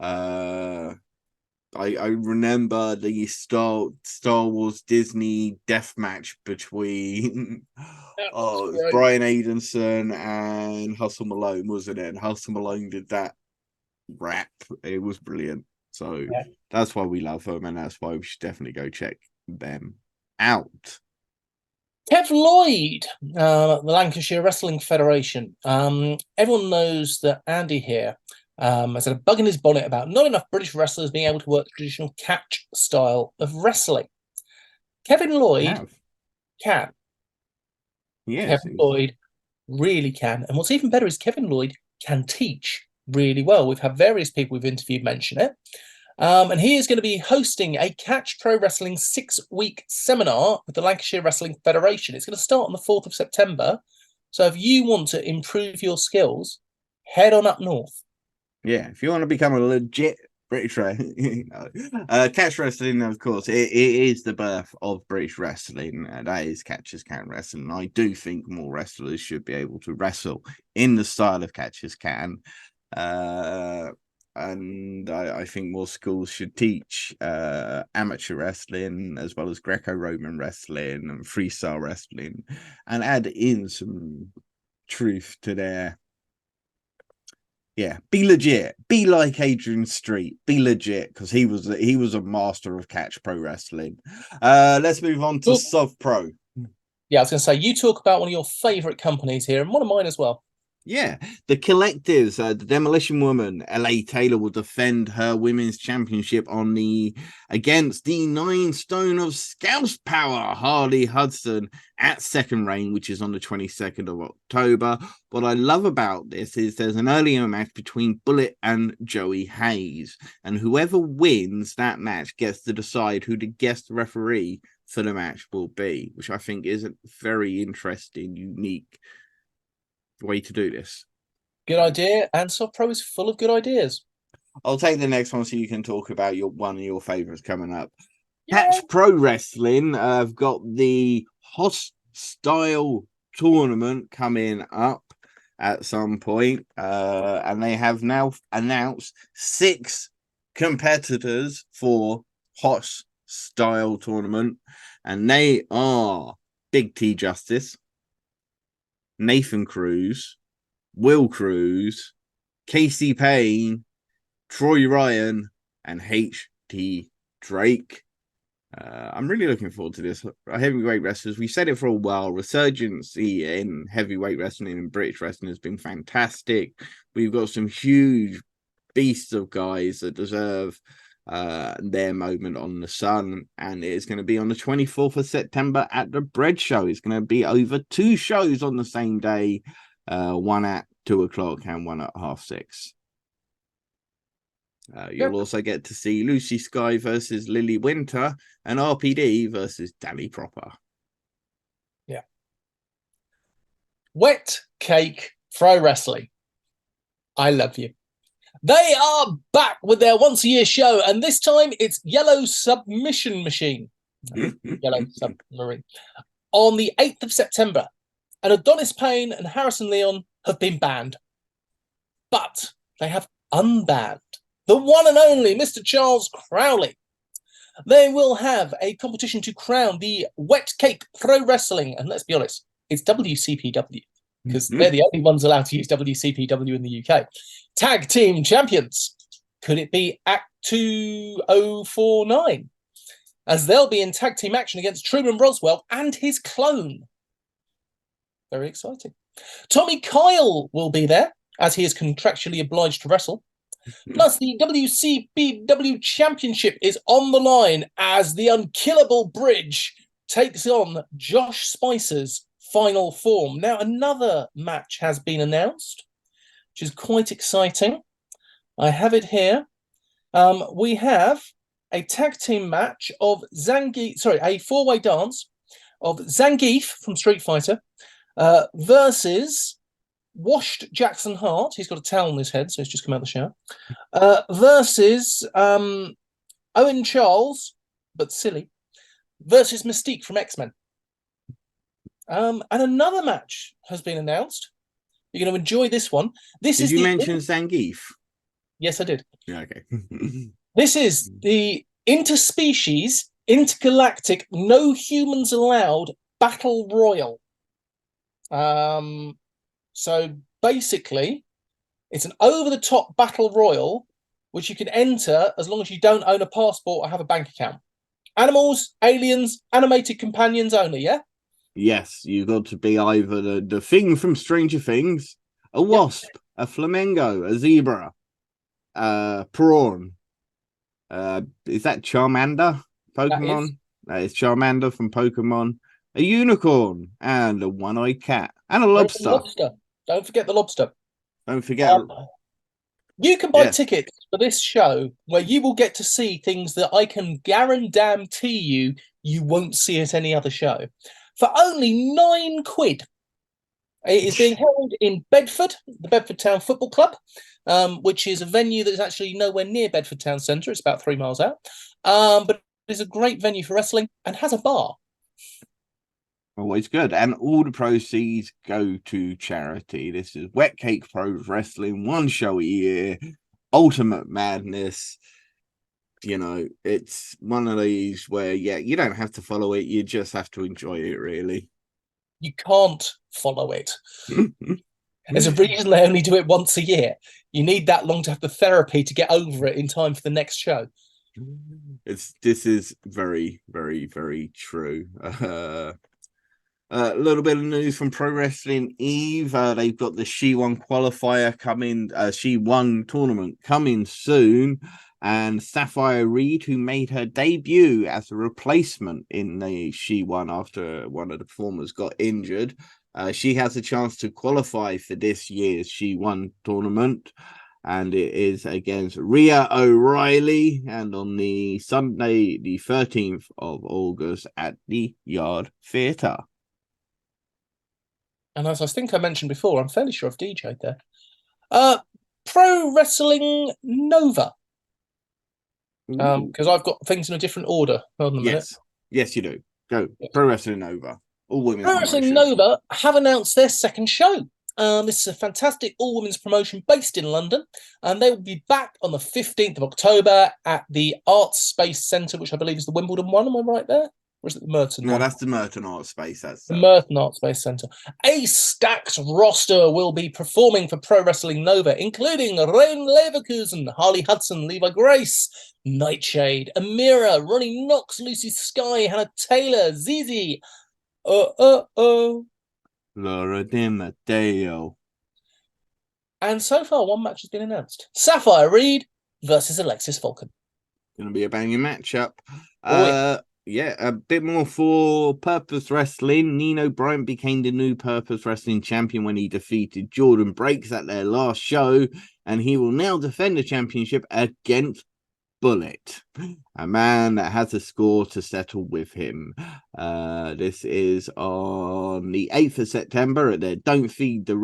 I remember the Star Wars Disney death match between it was Brian Anderson and Hustle Malone, wasn't it? And Hustle Malone did that rap. It was brilliant. So that's why we love them, and that's why we should definitely go check them out. Kev Lloyd, the Lancashire Wrestling Federation. Everyone knows that Andy here has had a bug in his bonnet about not enough British wrestlers being able to work the traditional catch style of wrestling. Kevin Lloyd can. Yes, Kevin Lloyd really can. And what's even better is Kevin Lloyd can teach really well. We've had various people we've interviewed mention it. And he is going to be hosting a Catch Pro Wrestling 6-week seminar with the Lancashire Wrestling Federation. It's going to start on the 4th of September. So if you want to improve your skills, head on up north. Yeah, if you want to become a legit British catch wrestling, of course, it is the birth of British wrestling. That is Catchers Can Wrestling. I do think more wrestlers should be able to wrestle in the style of Catchers Can. And I think more schools should teach amateur wrestling as well as Greco-Roman wrestling and freestyle wrestling, and add in some truth to their be legit, be like Adrian Street, be legit, because he was a master of catch pro wrestling. Let's move on to Soft Pro. Yeah, I was going to say, you talk about one of your favorite companies here, and one of mine as well. Yeah, the Collectives, the Demolition Woman, LA Taylor will defend her women's championship against the 9 Stone of Scouse Power, Harley Hudson, at Second Reign, which is on the 22nd of October. What I love about this is there's an earlier match between Bullet and Joey Hayes, and whoever wins that match gets to decide who the guest referee for the match will be, which I think is a very interesting, unique way to do this. Good idea. And Soft Pro is full of good ideas. I'll take the next one so you can talk about one of your favorites coming up. Yeah. Catch Pro Wrestling have got the Hostile tournament coming up at some point, and they have now announced 6 competitors for Hostile tournament, and they are Big T Justice, Nathan Cruz, Will Cruz, Casey Payne, Troy Ryan, and H.T. Drake. I'm really looking forward to this. Heavyweight wrestlers, we said it for a while. Resurgence in heavyweight wrestling and British wrestling has been fantastic. We've got some huge beasts of guys that deserve their moment on the sun, and it's going to be on the 24th of September at the Bread Show. It's going to be over 2 shows on the same day, one at 2:00 and one at 6:30. You'll also get to see Lucy Sky versus Lily Winter and RPD versus Danny Proper. Yeah. Wet Cake Pro Wrestling. I love you. They are back with their once-a-year show, and this time it's Yellow Submission Machine. Yellow Submarine. On the 8th of September. And Adonis Payne and Harrison Leon have been banned. But they have unbanned the one and only Mr. Charles Crowley. They will have a competition to crown the Wet Cake Pro Wrestling. And let's be honest, it's WCPW, because they're the only ones allowed to use WCPW in the UK. Tag Team Champions. Could it be Act 2049? As they'll be in tag team action against Truman Roswell and his clone. Very exciting. Tommy Kyle will be there, as he is contractually obliged to wrestle. Plus, the WCPW Championship is on the line as the Unkillable Bridge takes on Josh Spicer's Final Form. Now, another match has been announced, which is quite exciting. I have it here. We have a tag team match of a 4-way dance of Zangief from Street Fighter versus Washed Jackson Hart. He's got a towel on his head, so he's just come out of the shower. Versus Owen Charles, but silly, versus Mystique from X-Men. And another match has been announced. You're going to enjoy this one. Did you mention Zangief? Yes, I did. Yeah, okay. This is the interspecies, intergalactic, no humans allowed battle royal. So basically, it's an over-the-top battle royal, which you can enter as long as you don't own a passport or have a bank account. Animals, aliens, animated companions only, yeah? Yes, you've got to be either the thing from Stranger Things, a wasp, a flamingo, a zebra, prawn. Is that Charmander? Pokemon? That is Charmander from Pokemon. A unicorn and a one-eyed cat and a lobster. Don't forget the lobster. Don't forget. You can buy tickets for this show where you will get to see things that I can guarantee you won't see at any other show for only £9. It is being held in Bedford, the Bedford Town Football Club, which is a venue that is actually nowhere near Bedford Town Centre. It's about 3 miles out. But it's a great venue for wrestling and has a bar. Always good. And all the proceeds go to charity. This is Wet Cake Pro Wrestling, 1 show a year, ultimate madness. You know, it's one of these where, you don't have to follow it. You just have to enjoy it, really. You can't follow it. There's a reason they only do it once a year. You need that long to have the therapy to get over it in time for the next show. This is very, very, very true. A little bit of news from Pro Wrestling Eve. They've got the She-1 qualifier coming, She-1 tournament coming soon. And Sapphire Reed, who made her debut as a replacement in the She-1 after one of the performers got injured, she has a chance to qualify for this year's She-1 tournament. and it is against Rhea O'Reilly, and on the Sunday, the 13th of August at the Yard Theatre. And as I think I mentioned before, I'm fairly sure I've DJ'd there. Pro Wrestling Nova. Because I've got things in a different order. Hold on a minute. Yes, you do. Go. Yes. Pro Wrestling Nova. All women's Pro Wrestling Nova have announced their second show. This is a fantastic all-women's promotion based in London, and they will be back on the 15th of October at the Arts Space Centre, which I believe is the Wimbledon one. Am I right there? Or is it the Merton one? No, that's the Merton Arts Space. That's the Merton Arts Space Centre. A stacked roster will be performing for Pro Wrestling Nova, including Rain Leverkusen, Harley Hudson, Levi Grace, Nightshade, Amira, Ronnie Knox, Lucy Sky, Hannah Taylor, Zizi, Laura Di Matteo. And so far, one match has been announced. Sapphire Reed versus Alexis Falcon. Going to be a banging matchup. Yeah, a bit more for Purpose Wrestling. Nino Bryant became the new Purpose Wrestling champion when he defeated Jordan Breaks at their last show, and he will now defend the championship against Bullet, a man that has a score to settle with him. This is on the 8th of September at their Don't Feed the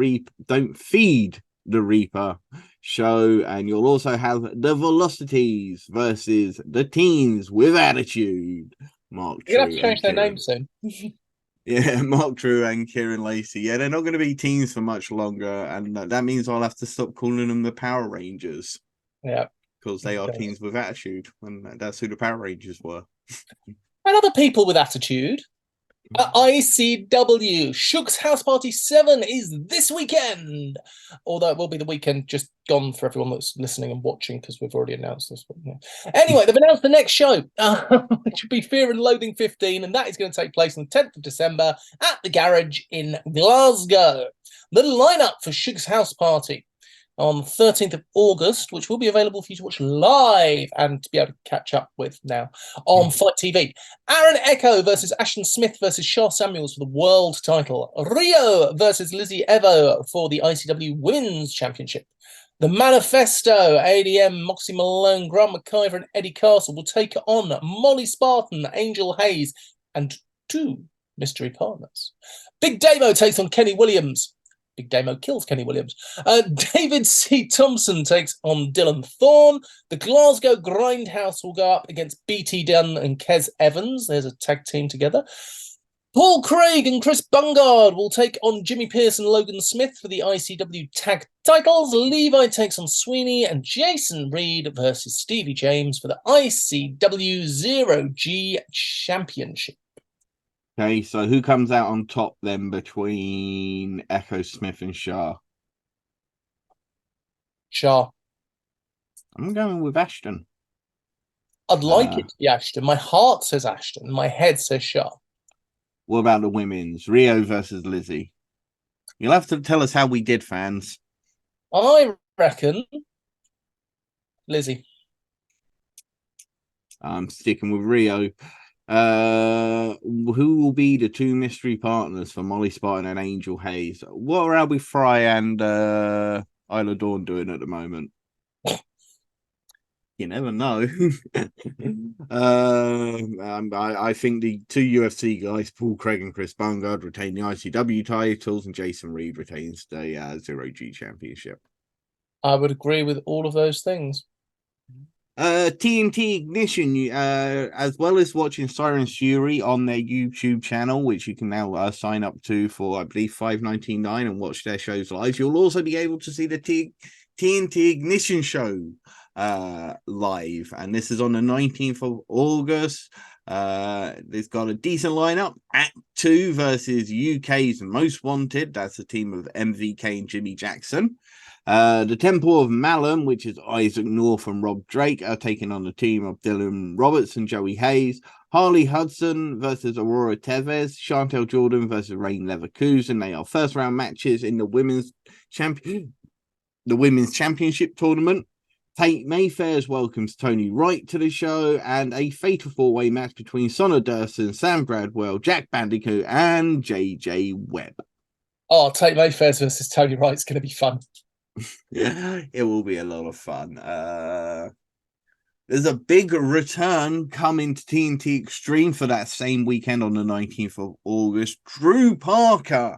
Reaper show, and you'll also have the Velocities versus the Teens with Attitude. Mark You're going to have to change their name soon. Yeah, Mark Drew and Kieran Lacey. Yeah, they're not going to be teens for much longer, and that means I'll have to stop calling them the Power Rangers. Yeah. Because they are teens with attitude, and that's who the Power Rangers were. And other people with attitude. ICW Shook's House Party 7 is this weekend. Although it will be the weekend just gone for everyone that's listening and watching, because we've already announced this one. Yeah. Anyway, they've announced the next show, which will be Fear and Loathing 15, and that is going to take place on the 10th of December at the Garage in Glasgow. The lineup for Shook's House Party on the 13th of August, which will be available for you to watch live and to be able to catch up with now on Fight TV. Aaron Echo versus Ashton Smith versus Shah Samuels for the world title. Rio versus Lizzie Evo for the ICW Women's Championship. The Manifesto, ADM, Moxie Malone, Grant McIver and Eddie Castle will take on Molly Spartan, Angel Hayes, and 2 mystery partners. Big Damo takes on Kenny Williams. Big Damo kills Kenny Williams. David C. Thompson takes on Dylan Thorne. The Glasgow Grindhouse will go up against BT Dunn and Kez Evans. There's a tag team together. Paul Craig and Chris Bungard will take on Jimmy Pierce and Logan Smith for the ICW tag titles. Levi takes on Sweeney, and Jason Reed versus Stevie James for the ICW 0G Championship. Okay, so who comes out on top then between Echo, Smith, and Shah? Shah. I'm going with Ashton. I'd like it to be Ashton. My heart says Ashton. My head says Shah. What about the women's? Rio versus Lizzie. You'll have to tell us how we did, fans. I reckon Lizzie. I'm sticking with Rio. Who will be the 2 mystery partners for Molly Spartan and Angel Hayes? What are Albie Fry and Isla Dawn doing at the moment? You never know. I think the 2 UFC guys, Paul Craig and Chris Bungard, retain the ICW titles, and Jason Reed retains the 0G Championship. I would agree with all of those things. TNT Ignition, as well as watching Siren's Fury on their YouTube channel, which you can now sign up to for, I believe, $5.99 and watch their shows live. You'll also be able to see the TNT Ignition show live, and this is on the 19th of August. It's got a decent lineup. Act 2 versus UK's Most Wanted. That's a team of MVK and Jimmy Jackson. The Temple of Malum, which is Isaac North and Rob Drake, are taking on the team of Dylan Roberts and Joey Hayes. Harley Hudson versus Aurora Tevez. Chantel Jordan versus Rain Leverkusen. They are first round matches in the women's championship tournament. Tate Mayfair's welcomes Tony Wright to the show, and a fatal 4-way match between Sonna Durson, Sam Bradwell, Jack Bandicoot, and JJ Webb. Oh, Tate Mayfair's versus Tony Wright's going to be fun. It will be a lot of fun. There's a big return coming to TNT Extreme for that same weekend on the 19th of August. Drew Parker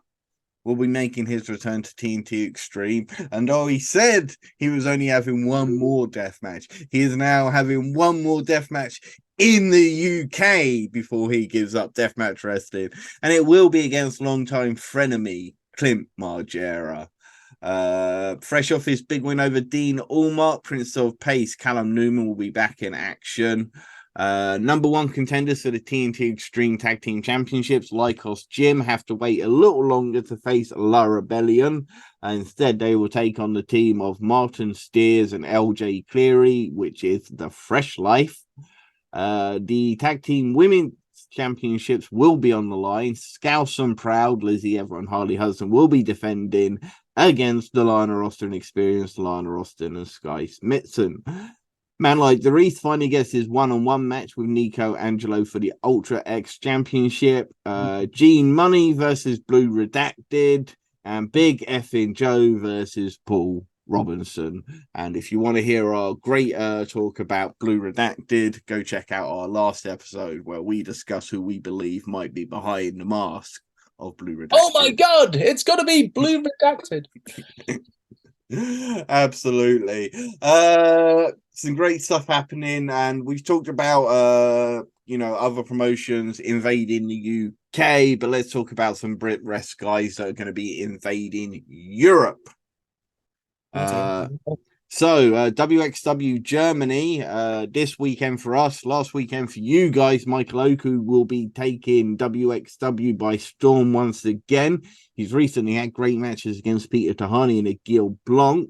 will be making his return to TNT Extreme. And he said he was only having one more death match, he is now having one more death match in the UK before he gives up deathmatch wrestling. And it will be against longtime frenemy Clint Margera. Fresh off his big win over Dean Allmark, Prince of Pace Callum Newman will be back in action. Number one contenders for the TNT Extreme Tag Team Championships, Lycos Jim, have to wait a little longer to face La Rebellion. Instead, they will take on the team of Martin Steers and LJ Cleary, which is the Fresh Life. The Tag Team Women's Championships will be on the line. Scouse and Proud, Lizzie Everett, Harley Hudson will be defending against the Lana Austin Experience, Lana Austin and Sky Smithson. Man like the Reese finally gets his one-on-one match with Nico Angelo for the Ultra X Championship. Gene Money versus Blue Redacted, and Big Effing Joe versus Paul Robinson. And if you want to hear our great talk about Blue Redacted, go check out our last episode where we discuss who we believe might be behind the mask of Blue Redacted. Oh my God, it's got to be Blue Redacted. Absolutely. Some great stuff happening, and we've talked about other promotions invading the UK, but let's talk about some Brit Wres guys that are going to be invading Europe. So WXW Germany this weekend for us, last weekend for you guys. Michael Oku will be taking WXW by storm once again. He's recently had great matches against Peter Tahani and Gil Blanc,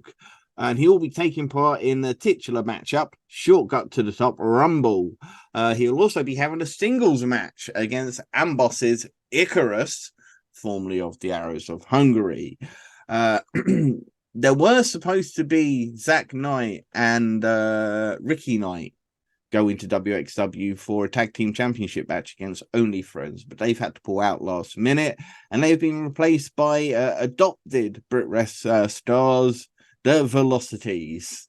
and he will be taking part in the titular matchup, Shortcut to the Top Rumble. He'll also be having a singles match against Ambos's Icarus, formerly of the Arrows of Hungary. There were supposed to be Zach Knight and Ricky Knight going to WXW for a tag team championship match against Only Friends, but they've had to pull out last minute, and they've been replaced by adopted Brit Wres stars, the Velocities,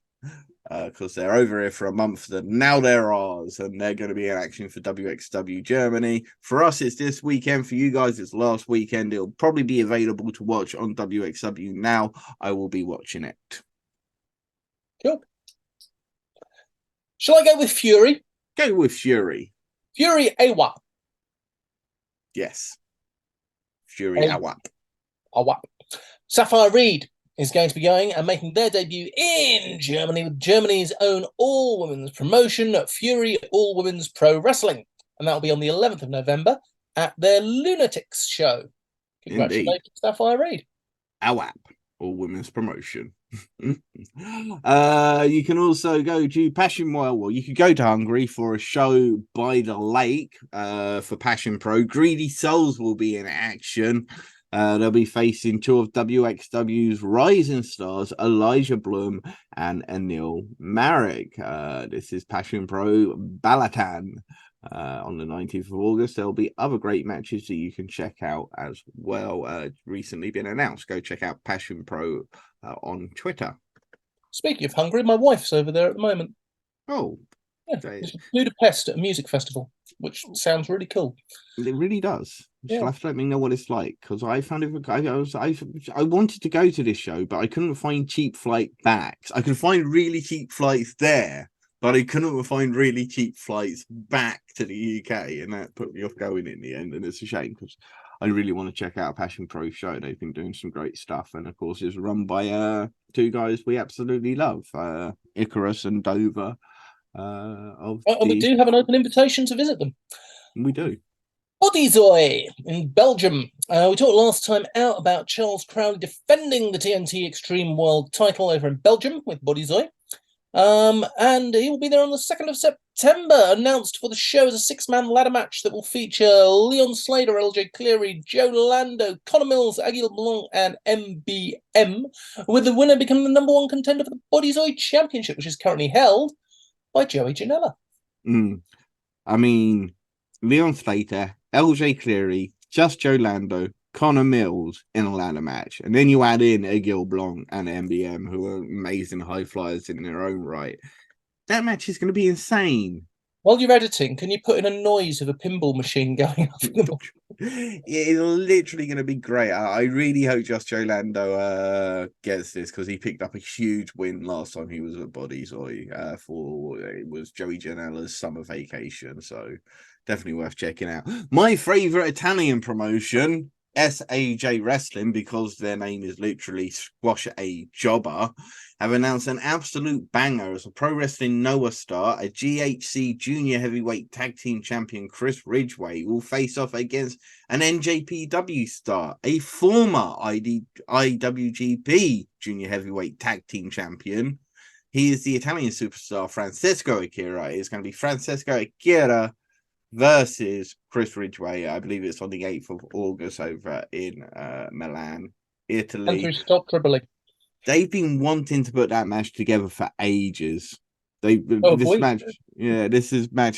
because they're over here for a month, and now they're ours, and they're going to be in action for WXW Germany. For us, it's this weekend. For you guys, it's last weekend. It'll probably be available to watch on WXW now. I will be watching it. Cool. Shall I go with Fury? Go with Fury. Fury AWAP. Yes. Fury AWAP. AWAP. Sapphire Reed is going to be going and making their debut in Germany with Germany's own all-women's promotion, Fury All Women's Pro Wrestling. And that'll be on the 11th of November at their Lunatics show. Congratulations, Sapphire Reed. AWAP, All Women's Promotion. You can also go to Passion Well, you could go to Hungary for a show by the lake for Passion Pro. Greedy Souls will be in action. They'll be facing two of WXW's rising stars, Elijah Bloom and Anil Marek. This is Passion Pro Balatan on the 19th of August. There'll be other great matches that you can check out as well. Recently been announced. Go check out Passion Pro on Twitter. Speaking of Hungary, my wife's over there at the moment. Oh, yeah, it's Budapest at a music festival, which sounds really cool. It really does. You'll have to let me know what it's like, because I found it. I wanted to go to this show, but I couldn't find cheap flight backs. I could find really cheap flights there, but I couldn't find really cheap flights back to the UK, and that put me off going in the end. And it's a shame, because I really want to check out a Passion Pro show. They've been doing some great stuff, and of course, it's run by two guys we absolutely love, Icarus and Dover. And we do have an open invitation to visit them. We do. Bodyzoy in Belgium. We talked last time out about Charles Crowley defending the TNT Extreme World title over in Belgium with Bodyzoy. And he will be there on the 2nd of September, announced for the show as a 6-man ladder match that will feature Leon Slater, LJ Cleary, Joe Lando, Connor Mills, Aguilar Blanc, and MBM, with the winner becoming the number one contender for the Bodyzoy Championship, which is currently held by Joey Janela. I mean, Leon Slater, LJ Cleary, Just Joe Lando, Connor Mills in a ladder match, and then you add in Egil Blanc and MBM, who are amazing high flyers in their own right, that match is going to be insane. While you're editing, can you put in a noise of a pinball machine going off? It's literally going to be great. I really hope Just Joe Lando gets this, because he picked up a huge win last time he was at Bodies for it was Joey Janela's summer vacation. So definitely worth checking out. My favorite Italian promotion, SAJ Wrestling, because their name is literally Squash a Jobber, have announced an absolute banger as a Pro Wrestling Noah star. A GHC Junior Heavyweight Tag Team Champion Chris Ridgway will face off against an NJPW star, a former IWGP Junior Heavyweight Tag Team Champion. He is the Italian superstar Francesco Akira. It's going to be Francesco Akira versus Chris Ridgway. I believe it's on the 8th of August over in Milan, Italy. Andrew, stop dribbling. They've been wanting to put that match together for ages. This match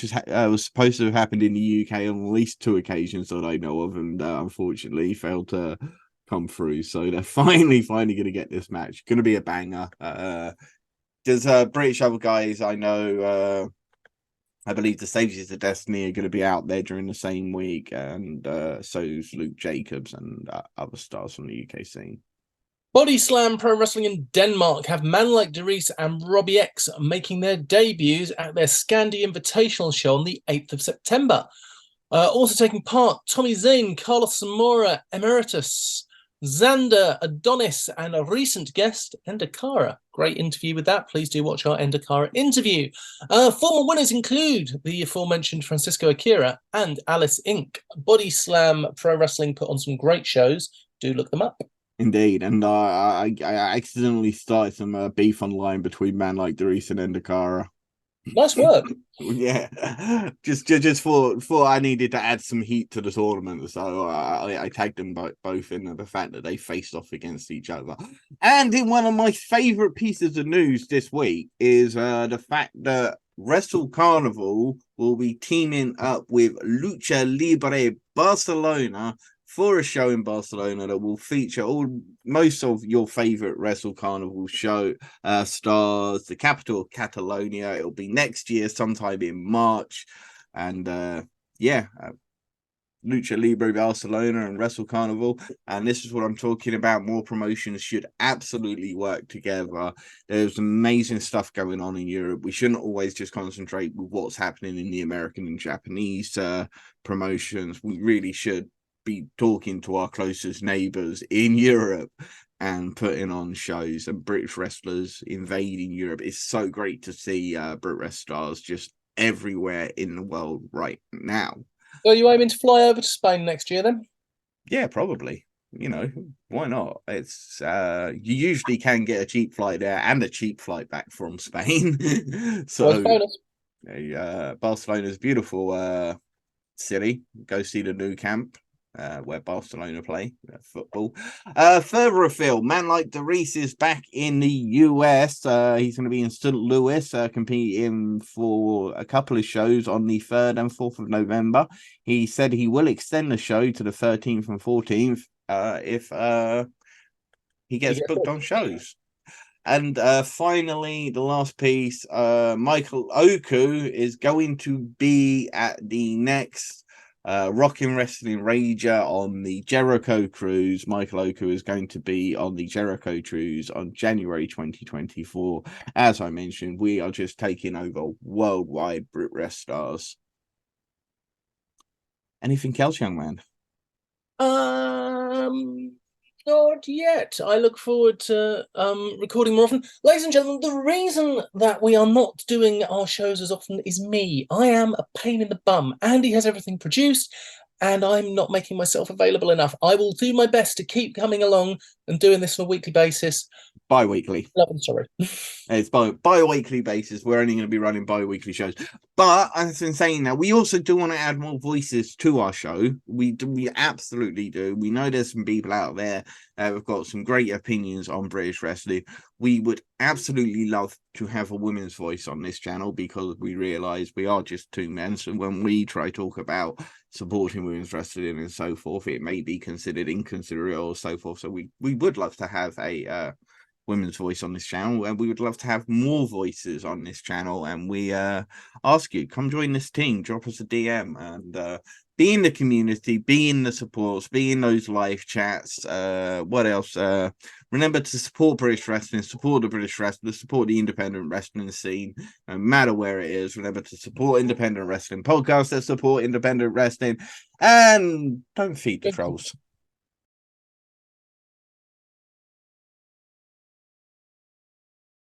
was supposed to have happened in the UK on at least 2 occasions that I know of, and unfortunately failed to come through. So they're finally going to get this match. Going to be a banger. There's British other guys I know. I believe the Stages of Destiny are going to be out there during the same week, and so is Luke Jacobs and other stars from the UK scene. Body Slam Pro Wrestling in Denmark have Man Like Derice and Robbie X making their debuts at their Scandi Invitational show on the 8th of September. Also taking part, Tommy Zane, Carlos Zamora, Emeritus, Xander, Adonis, and a recent guest, Endakara. Great interview with that. Please do watch our Endakara interview. Former winners include the aforementioned Francisco Akira and Alice Inc. Body Slam Pro Wrestling put on some great shows. Do look them up. Indeed, and I accidentally started some beef online between Man Like Derice and Endakara. Nice work. Yeah, just for I needed to add some heat to the tournament, so I tagged them both in the fact that they faced off against each other. And in one of my favorite pieces of news this week is the fact that Wrestle Carnival will be teaming up with Lucha Libre Barcelona for a show in Barcelona that will feature most of your favorite Wrestle Carnival show stars, the capital of Catalonia. It'll be next year, sometime in March. And Lucha Libre Barcelona and Wrestle Carnival. And this is what I'm talking about. More promotions should absolutely work together. There's amazing stuff going on in Europe. We shouldn't always just concentrate with what's happening in the American and Japanese promotions. We really should be talking to our closest neighbors in Europe and putting on shows, and British wrestlers invading Europe. It's so great to see Brit Wres stars just everywhere in the world right now. So you aiming to fly over to Spain next year then? Yeah, probably. Why not? It's you usually can get a cheap flight there and a cheap flight back from Spain. So Barcelona's beautiful city. Go see the new camp where Barcelona play football. Further afield, Man Like Derice is back in the US. He's going to be in St. Louis competing for a couple of shows on the 3rd and 4th of November. He said he will extend the show to the 13th and 14th if he gets booked on shows. And finally, the last piece, Michael Oku is going to be at the next Rockin' Wrestling Rager on the Jericho Cruise. Michael Oku is going to be on the Jericho Cruise on January 2024. As I mentioned, we are just taking over worldwide Brit Wres stars. Anything else, young man? Not yet. I look forward to recording more often. Ladies and gentlemen, the reason that we are not doing our shows as often is me. I am a pain in the bum. Andy has everything produced, and I'm not making myself available enough. I will do my best to keep coming along and doing this on a weekly basis. Bi-weekly. I'm sorry. It's bi-weekly basis. We're only going to be running bi-weekly shows. But as I'm saying now, we also do want to add more voices to our show. We absolutely do. We know there's some people out there We've got some great opinions on British wrestling. We would absolutely love to have a women's voice on this channel because we realise we are just two men. So when we try to talk about supporting women's wrestling and so forth, it may be considered inconsiderate or so forth. So we would love to have a women's voice on this channel, and we would love to have more voices on this channel. And we ask you, come join this team, drop us a DM, and be in the community, be in the supports, be in those live chats. What else? Remember to support British wrestling, support the British wrestling, support the independent wrestling scene, no matter where it is. Remember to support independent wrestling podcasts that support independent wrestling, and don't feed the trolls.